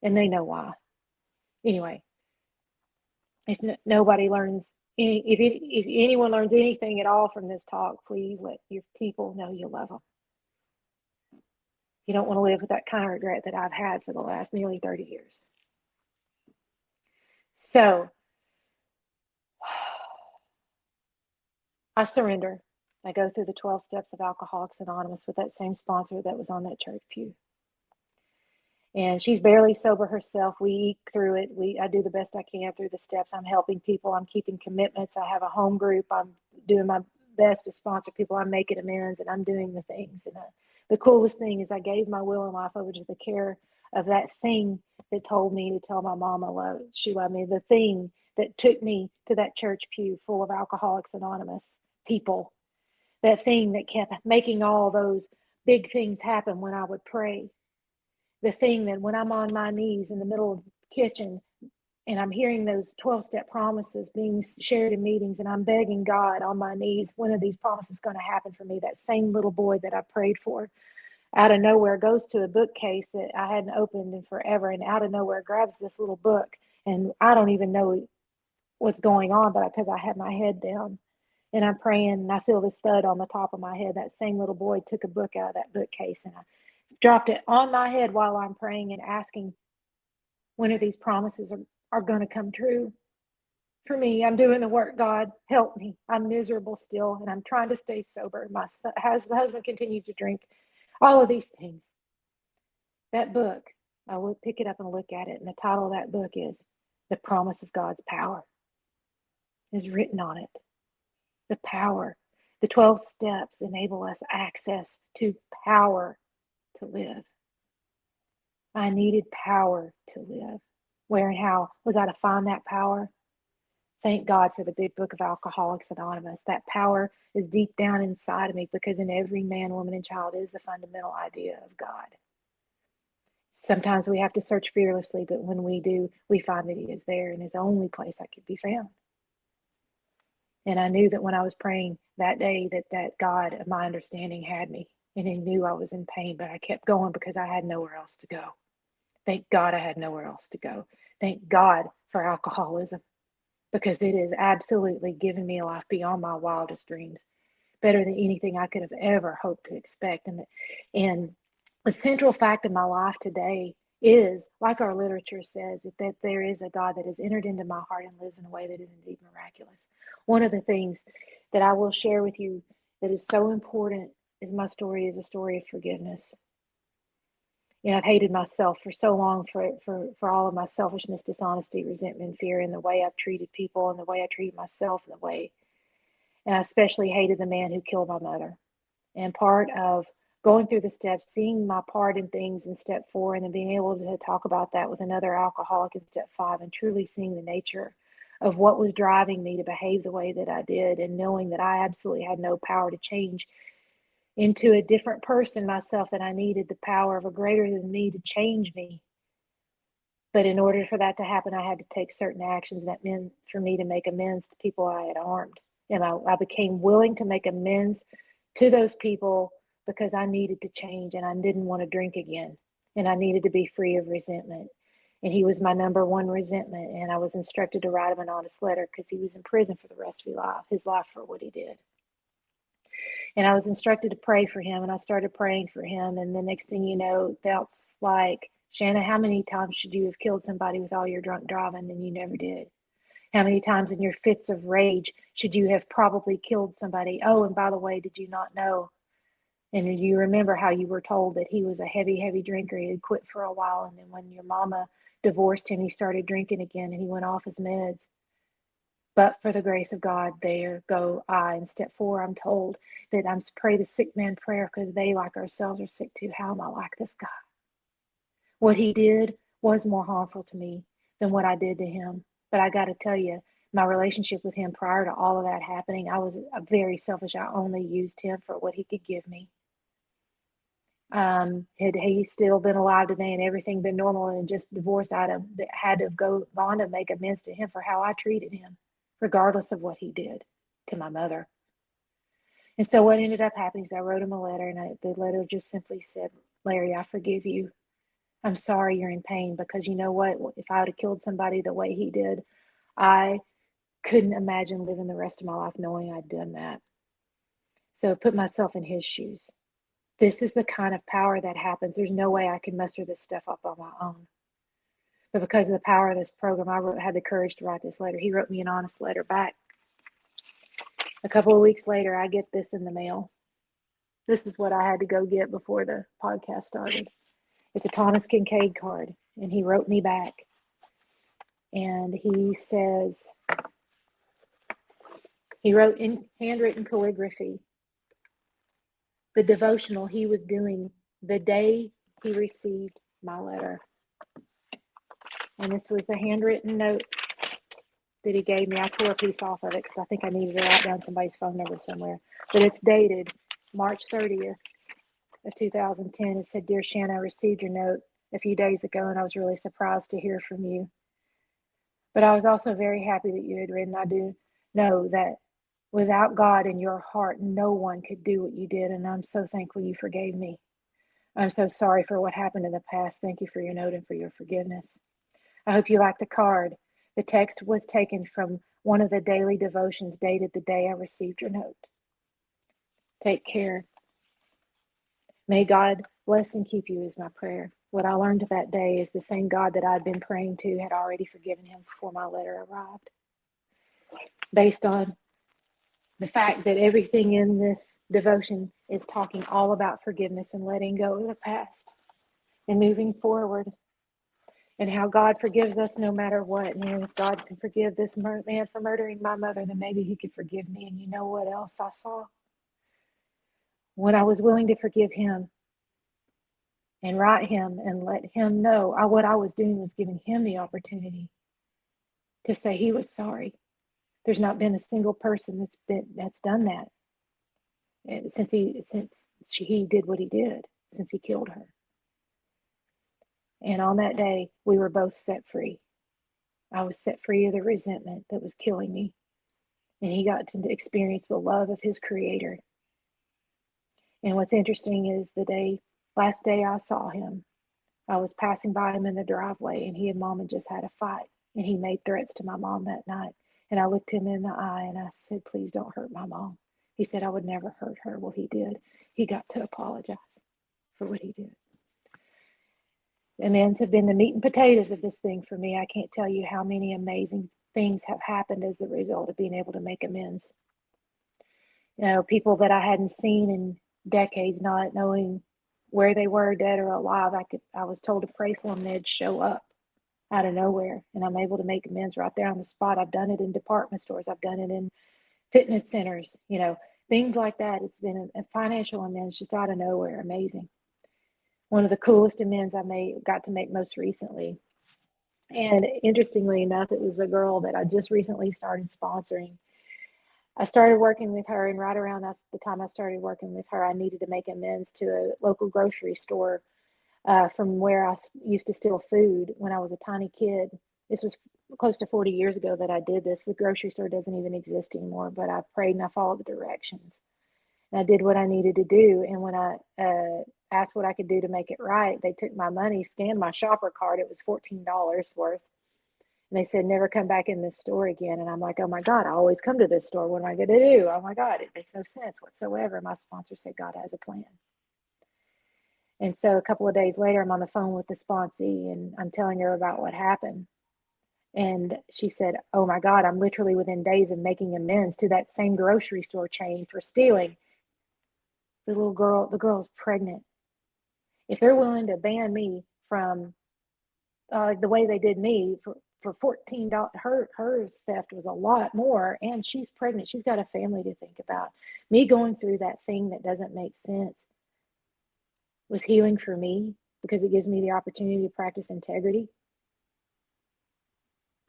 And they know why. Anyway, if nobody learns if anyone learns anything at all from this talk, please let your people know you love them. You don't want to live with that kind of regret that I've had for the last nearly 30 years. So I surrender. I go through the 12 steps of Alcoholics Anonymous with that same sponsor that was on that church pew. And she's barely sober herself. We eke through it. I do the best I can through the steps. I'm helping people. I'm keeping commitments. I have a home group. I'm doing my best to sponsor people. I'm making amends, and I'm doing the things. And the coolest thing is I gave my will and life over to the care of that thing that told me to tell my mom she loved me. The thing that took me to that church pew full of Alcoholics Anonymous people. That thing that kept making all those big things happen when I would pray. The thing that when I'm on my knees in the middle of the kitchen and I'm hearing those 12-step promises being shared in meetings, and I'm begging God on my knees, when are these promises going to happen for me? That same little boy that I prayed for out of nowhere goes to a bookcase that I hadn't opened in forever, and out of nowhere grabs this little book, and I don't even know what's going on, but because I had my head down and I'm praying and I feel this thud on the top of my head, that same little boy took a book out of that bookcase and I dropped it on my head while I'm praying and asking, when are these promises are going to come true for me? I'm doing the work. God, help me. I'm miserable still, and I'm trying to stay sober. My husband continues to drink. All of these things. That book, I will pick it up and look at it, and the title of that book is The Promise of God's Power. Is written on it. The power. The 12 steps enable us access to power to live. I needed power to live. Where and how was I to find that power? Thank God for the big book of Alcoholics Anonymous. That power is deep down inside of me, because in every man, woman, and child is the fundamental idea of God. Sometimes we have to search fearlessly, but when we do, we find that He is there and is the only place I could be found. And I knew that when I was praying that day that God of my understanding had me, and He knew I was in pain, but I kept going because I had nowhere else to go. Thank God I had nowhere else to go. Thank God for alcoholism, because it has absolutely given me a life beyond my wildest dreams, better than anything I could have ever hoped to expect. And the central fact of my life today is, like our literature says, that there is a God that has entered into my heart and lives in a way that is indeed miraculous. One of the things that I will share with you that is so important is my story is a story of forgiveness. I've hated myself for so long for all of my selfishness, dishonesty, resentment, fear, and the way I've treated people and the way I treated myself and I especially hated the man who killed my mother. And part of going through the steps, seeing my part in things in step 4, and then being able to talk about that with another alcoholic in step 5, and truly seeing the nature of what was driving me to behave the way that I did, and knowing that I absolutely had no power to change into a different person myself, that I needed the power of a greater than me to change me. But in order for that to happen, I had to take certain actions that meant for me to make amends to people I had harmed. And I became willing to make amends to those people because I needed to change and I didn't want to drink again. And I needed to be free of resentment. And he was my number one resentment. And I was instructed to write him an honest letter because he was in prison for the rest of his life for what he did. And I was instructed to pray for him, and I started praying for him. And the next thing you know, that's like, Shanna, how many times should you have killed somebody with all your drunk driving and you never did? How many times in your fits of rage should you have probably killed somebody? Oh, and by the way, did you not know? And you remember how you were told that he was a heavy, heavy drinker. He had quit for a while. And then when your mama divorced him, he started drinking again and he went off his meds. But for the grace of God, there go I. In step 4, I'm told that I'm to pray the sick man prayer because they, like ourselves, are sick too. How am I like this guy? What he did was more harmful to me than what I did to him. But I got to tell you, my relationship with him prior to all of that happening, I was very selfish. I only used him for what he could give me. Had he still been alive today and everything been normal and just divorced, I'd have had to have gone to make amends to him for how I treated him, regardless of what he did to my mother. And so what ended up happening is I wrote him a letter, and the letter just simply said, Larry, I forgive you. I'm sorry you're in pain, because you know what? If I would have killed somebody the way he did, I couldn't imagine living the rest of my life knowing I'd done that. So put myself in his shoes. This is the kind of power that happens. There's no way I can muster this stuff up on my own. But because of the power of this program, I had the courage to write this letter. He wrote me an honest letter back. A couple of weeks later, I get this in the mail. This is what I had to go get before the podcast started. It's a Thomas Kincaid card, and he wrote me back. And he says, he wrote in handwritten calligraphy the devotional he was doing the day he received my letter. And this was the handwritten note that he gave me. I tore a piece off of it because I think I needed to write down somebody's phone number somewhere. But it's dated March 30th of 2010. It said, Dear Shanna, I received your note a few days ago, and I was really surprised to hear from you. But I was also very happy that you had written. I do know that without God in your heart, no one could do what you did, and I'm so thankful you forgave me. I'm so sorry for what happened in the past. Thank you for your note and for your forgiveness. I hope you like the card. The text was taken from one of the daily devotions dated the day I received your note. Take care. May God bless and keep you is my prayer. What I learned that day is the same God that I'd been praying to had already forgiven him before my letter arrived. Based on the fact that everything in this devotion is talking all about forgiveness and letting go of the past and moving forward, and how God forgives us no matter what. And if God can forgive this man for murdering my mother, then maybe he could forgive me. And you know what else I saw? When I was willing to forgive him and write him and let him know, what I was doing was giving him the opportunity to say he was sorry. There's not been a single person that's done that since he did what he did, since he killed her. And on that day, we were both set free. I was set free of the resentment that was killing me, and he got to experience the love of his creator. And what's interesting is last day I saw him, I was passing by him in the driveway, and he and Mom had just had a fight, and he made threats to my mom that night. And I looked him in the eye and I said, please don't hurt my mom. He said I would never hurt her. Well, he did. He got to apologize for what he did. Amends have been the meat and potatoes of this thing for me. I can't tell you how many amazing things have happened as the result of being able to make amends. You know, people that I hadn't seen in decades, not knowing where they were, dead or alive. I was told to pray for them. They'd show up out of nowhere, and I'm able to make amends right there on the spot. I've done it in department stores. I've done it in fitness centers, things like that. It's been a financial amends just out of nowhere. Amazing. One of the coolest amends I got to make most recently. And interestingly enough, it was a girl that I just recently started sponsoring. I started working with her, and right around the time I started working with her, I needed to make amends to a local grocery store from where I used to steal food when I was a tiny kid. This was close to 40 years ago that I did this. The grocery store doesn't even exist anymore, but I prayed and I followed the directions. And I did what I needed to do. And when I asked what I could do to make it right, they took my money, scanned my shopper card. It was $14 worth. And they said, never come back in this store again. And I'm like, oh my God, I always come to this store. What am I going to do? Oh my God, it makes no sense whatsoever. My sponsor said, God has a plan. And so a couple of days later, I'm on the phone with the sponsee and I'm telling her about what happened. And she said, oh my God, I'm literally within days of making amends to that same grocery store chain for stealing. The girl's pregnant. If they're willing to ban me from the way they did me for $14, her theft was a lot more, and she's pregnant. She's got a family to think about. Me going through that thing that doesn't make sense was healing for me because it gives me the opportunity to practice integrity.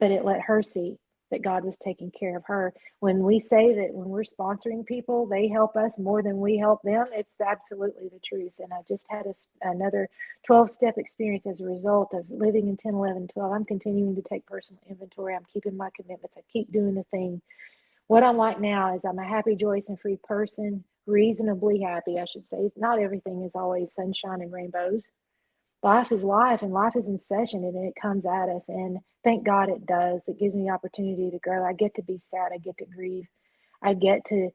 But it let her see that God was taking care of her. When we say that when we're sponsoring people, they help us more than we help them, it's absolutely the truth. And I just had another 12-step experience as a result of living in 10, 11, 12. I'm continuing to take personal inventory. I'm keeping my commitments. I keep doing the thing. What I'm like now is I'm a happy, joyous, and free person, reasonably happy, I should say. Not everything is always sunshine and rainbows. Life is life, and life is in session, and it comes at us, and thank God it does. It gives me the opportunity to grow. I get to be sad. I get to grieve. I get to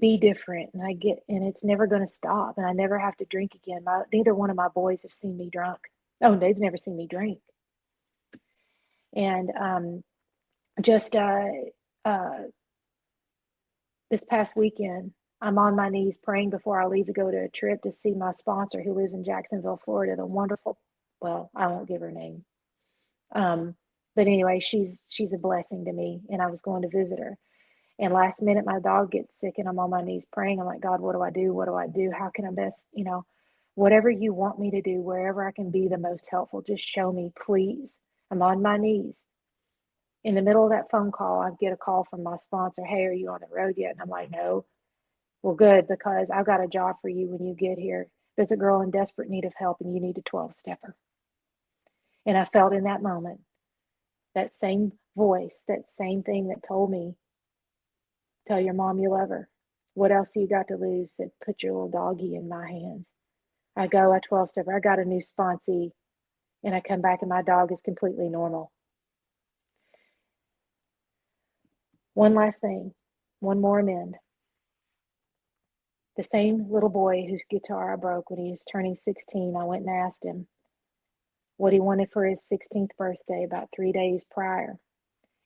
be different, and it's never going to stop, and I never have to drink again. Neither one of my boys have seen me drunk. Oh, they've never seen me drink. And just this past weekend, I'm on my knees praying before I leave to go to a trip to see my sponsor who lives in Jacksonville, Florida, the wonderful, well, I won't give her name. But anyway, she's a blessing to me, and I was going to visit her. And last minute, my dog gets sick, and I'm on my knees praying. I'm like, God, what do I do? What do I do? How can I best, whatever you want me to do, wherever I can be the most helpful, just show me, please. I'm on my knees. In the middle of that phone call, I get a call from my sponsor. Hey, are you on the road yet? And I'm like, no. Well, good, because I've got a job for you when you get here. There's a girl in desperate need of help, and you need a 12-stepper. And I felt in that moment, that same voice, that same thing that told me, tell your mom you love her. What else do you got to lose? Said, put your little doggy in my hands. I go, a 12-stepper. I got a new sponsee, and I come back, and my dog is completely normal. One last thing, one more amend. The same little boy whose guitar I broke when he was turning 16, I went and asked him what he wanted for his 16th birthday about 3 days prior.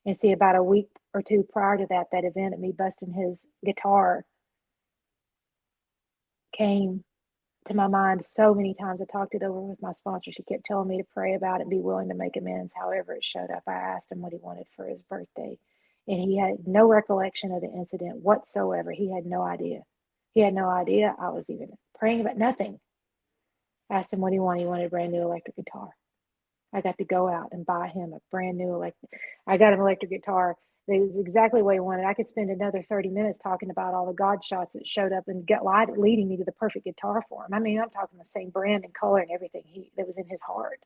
And see, about a week or two prior to that event of me busting his guitar came to my mind so many times. I talked it over with my sponsor. She kept telling me to pray about it and be willing to make amends. However it showed up, I asked him what he wanted for his birthday. And he had no recollection of the incident whatsoever. He had no idea. He had no idea I was even praying about nothing. I asked him what he wanted. He wanted a brand new electric guitar. I got to go out and buy him a brand new I got an electric guitar. That was exactly what he wanted. I could spend another 30 minutes talking about all the God shots that showed up and leading me to the perfect guitar for him. I mean, I'm talking the same brand and color and everything that was in his heart.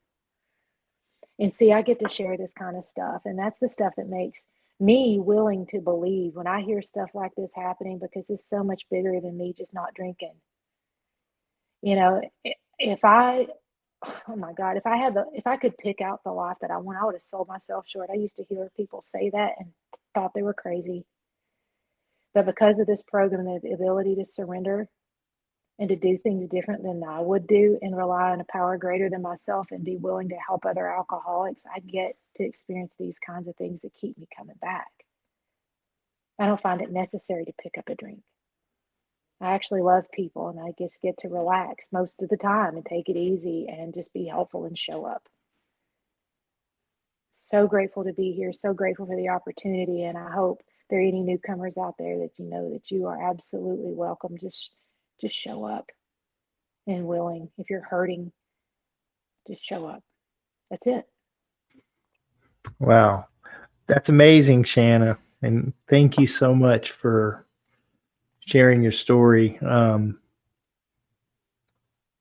And see, I get to share this kind of stuff. And that's the stuff that makes me willing to believe when I hear stuff like this happening, because it's so much bigger than me just not drinking. If oh my God, if I could pick out the life that I want, I would have sold myself short. I used to hear people say that and thought they were crazy. But because of this program, the ability to surrender and to do things different than I would do and rely on a power greater than myself and be willing to help other alcoholics, I get to experience these kinds of things that keep me coming back. I don't find it necessary to pick up a drink. I actually love people, and I just get to relax most of the time and take it easy and just be helpful and show up. So grateful to be here. So grateful for the opportunity. And I hope there are any newcomers out there that that you are absolutely welcome. Just show up and willing. If you're hurting, just show up. That's it. Wow. That's amazing, Shanna. And thank you so much for sharing your story.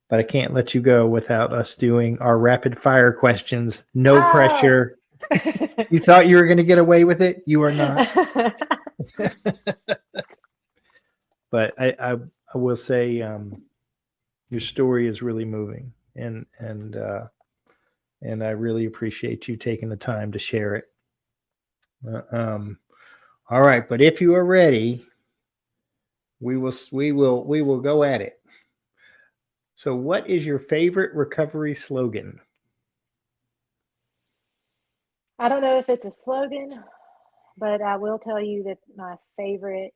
but I can't let you go without us doing our rapid fire questions. No Oh. pressure. You thought you were going to get away with it? You are not. But I will say your story is really moving, and I really appreciate you taking the time to share it. All right, but if you are ready, we will go at it. So, what is your favorite recovery slogan? I don't know if it's a slogan, but I will tell you that my favorite,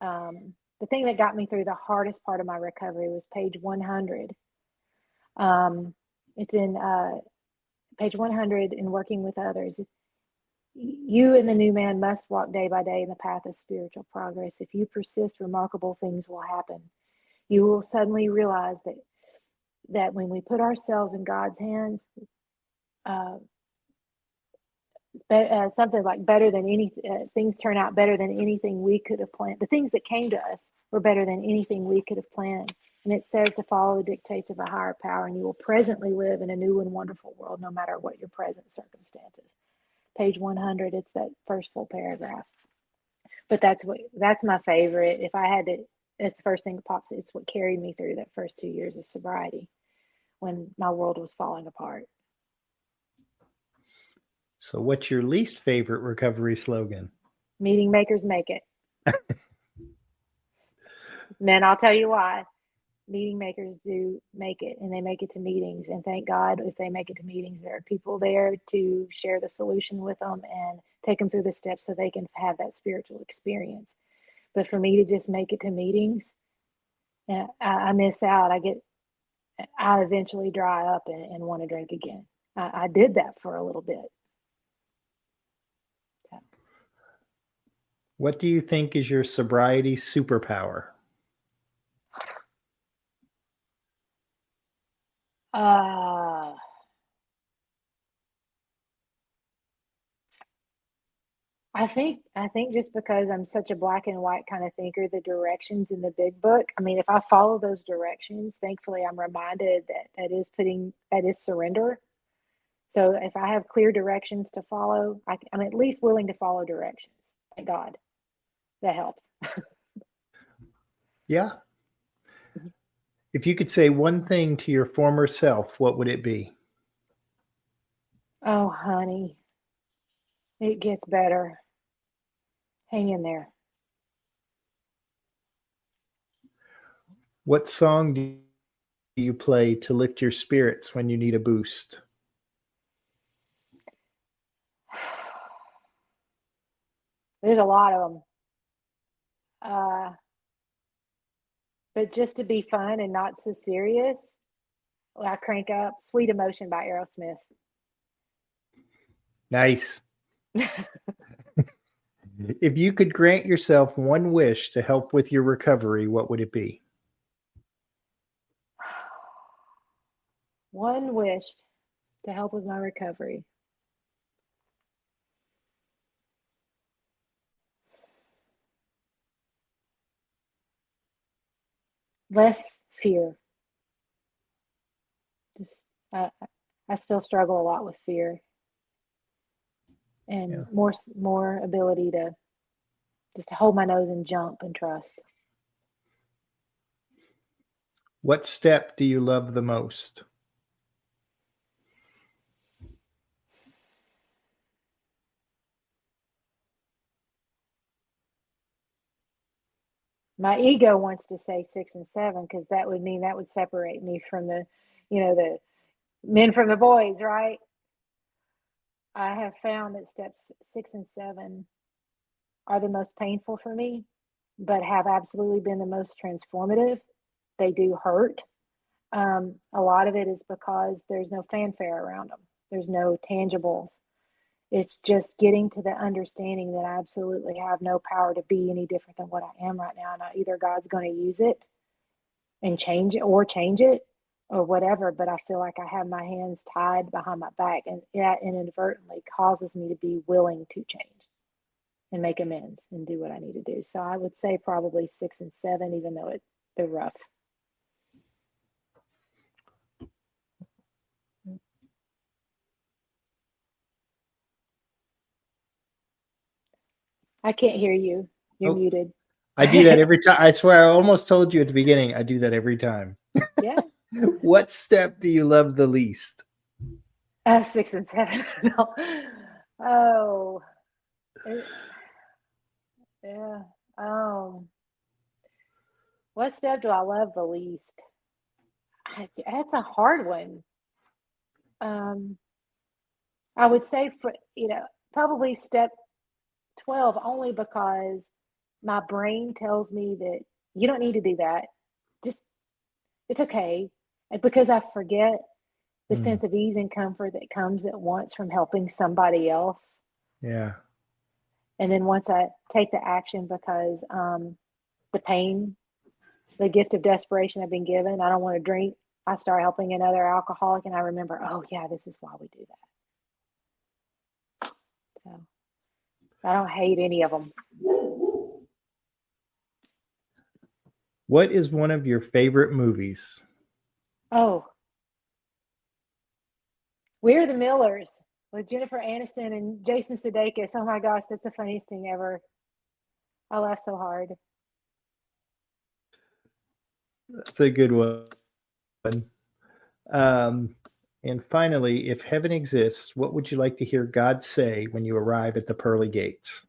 the thing that got me through the hardest part of my recovery was page 100. It's in page 100 in Working with Others. You and the new man must walk day by day in the path of spiritual progress. If you persist, remarkable things will happen. You will suddenly realize that when we put ourselves in God's hands, something like better than any things turn out better than anything we could have planned. The things that came to us were better than anything we could have planned. And it says to follow the dictates of a higher power, and you will presently live in a new and wonderful world, no matter what your present circumstances. Page 100, it's that first full paragraph. But that's my favorite. If I had to, it's the first thing that pops. It's what carried me through that first 2 years of sobriety when my world was falling apart. So, what's your least favorite recovery slogan? Meeting makers make it. Then I'll tell you why. Meeting makers do make it, and they make it to meetings. And thank God, if they make it to meetings, there are people there to share the solution with them and take them through the steps so they can have that spiritual experience. But for me to just make it to meetings, I miss out. I eventually dry up and want to drink again. I did that for a little bit. What do you think is your sobriety superpower? I think just because I'm such a black and white kind of thinker, the directions in the big book, I mean, if I follow those directions, thankfully I'm reminded that is surrender. So if I have clear directions to follow, I'm at least willing to follow directions. Thank God. That helps. Yeah. If you could say one thing to your former self, what would it be? Oh, honey, it gets better. Hang in there. What song do you play to lift your spirits when you need a boost? There's a lot of them. But just to be fun and not so serious, I crank up Sweet Emotion by Aerosmith. Nice. If you could grant yourself one wish to help with your recovery, what would it be? One wish to help with my recovery. Less fear. Just I still struggle a lot with fear, and more ability to just hold my nose and jump and trust. What step do you love the most? My ego wants to say 6 and 7 because that would mean that would separate me from the men from the boys, right? I have found that steps 6 and 7 are the most painful for me, but have absolutely been the most transformative. They do hurt. A lot of it is because there's no fanfare around them. There's no tangibles. It's just getting to the understanding that I absolutely have no power to be any different than what I am right now. And either God's going to use it and change it or whatever. But I feel like I have my hands tied behind my back, and that inadvertently causes me to be willing to change and make amends and do what I need to do. So I would say probably 6 and 7, even though they're rough. I can't hear you. You're Oh, muted. I do that every time. I swear, I almost told you at the beginning. I do that every time. Yeah. What step do you love the least? 6 and 7. No. Oh. Yeah. What step do I love the least? That's a hard one. Um, I would say probably step 12 only because my brain tells me that you don't need to do that. Just it's okay. And because I forget the Mm, sense of ease and comfort that comes at once from helping somebody else. yeah. And then once I take the action because the pain, the gift of desperation I've been given, I don't want to drink. I start helping another alcoholic and I remember, oh yeah, this is why we do that. So I don't hate any of them. What is one of your favorite movies? Oh, We're the Millers with Jennifer Aniston and Jason Sudeikis. Oh my gosh, that's the funniest thing ever. I laugh so hard. That's a good one. Um, and finally, if heaven exists, what would you like to hear God say when you arrive at the pearly gates?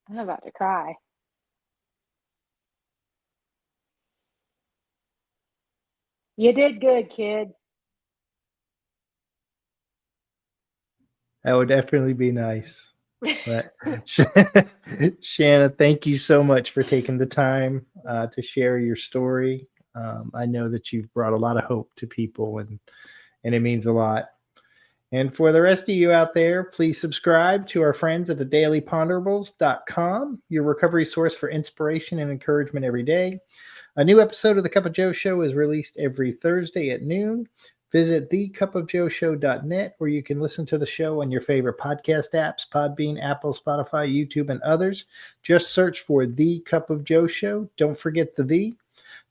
I'm about to cry. You did good, kid. That would definitely be nice. But Shanna, thank you so much for taking the time to share your story. I know that you've brought a lot of hope to people, and it means a lot. And for the rest of you out there, please subscribe to our friends at thedailyponderables.com, your recovery source for inspiration and encouragement every day. A new episode of The Cup of Joe Show is released every Thursday at noon. Visit thecupofjoeshow.net, where you can listen to the show on your favorite podcast apps, Podbean, Apple, Spotify, YouTube, and others. Just search for The Cup of Joe Show. Don't forget the "the."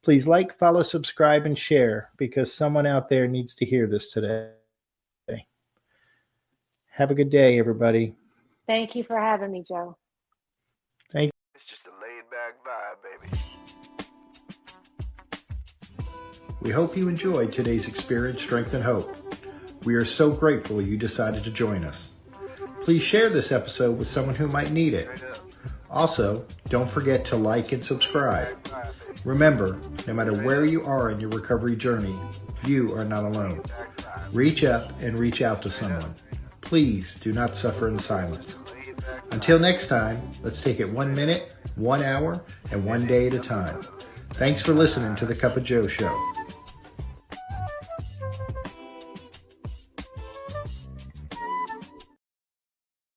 Please like, follow, subscribe, and share, because someone out there needs to hear this today. Have a good day, everybody. Thank you for having me, Joe. Thank you. It's just a laid-back vibe, baby. We hope you enjoyed today's Experience, Strength, and Hope. We are so grateful you decided to join us. Please share this episode with someone who might need it. Also, don't forget to like and subscribe. Remember, no matter where you are in your recovery journey, you are not alone. Reach up and reach out to someone. Please do not suffer in silence. Until next time, let's take it 1 minute, 1 hour, and 1 day at a time. Thanks for listening to The Cup of Joe Show.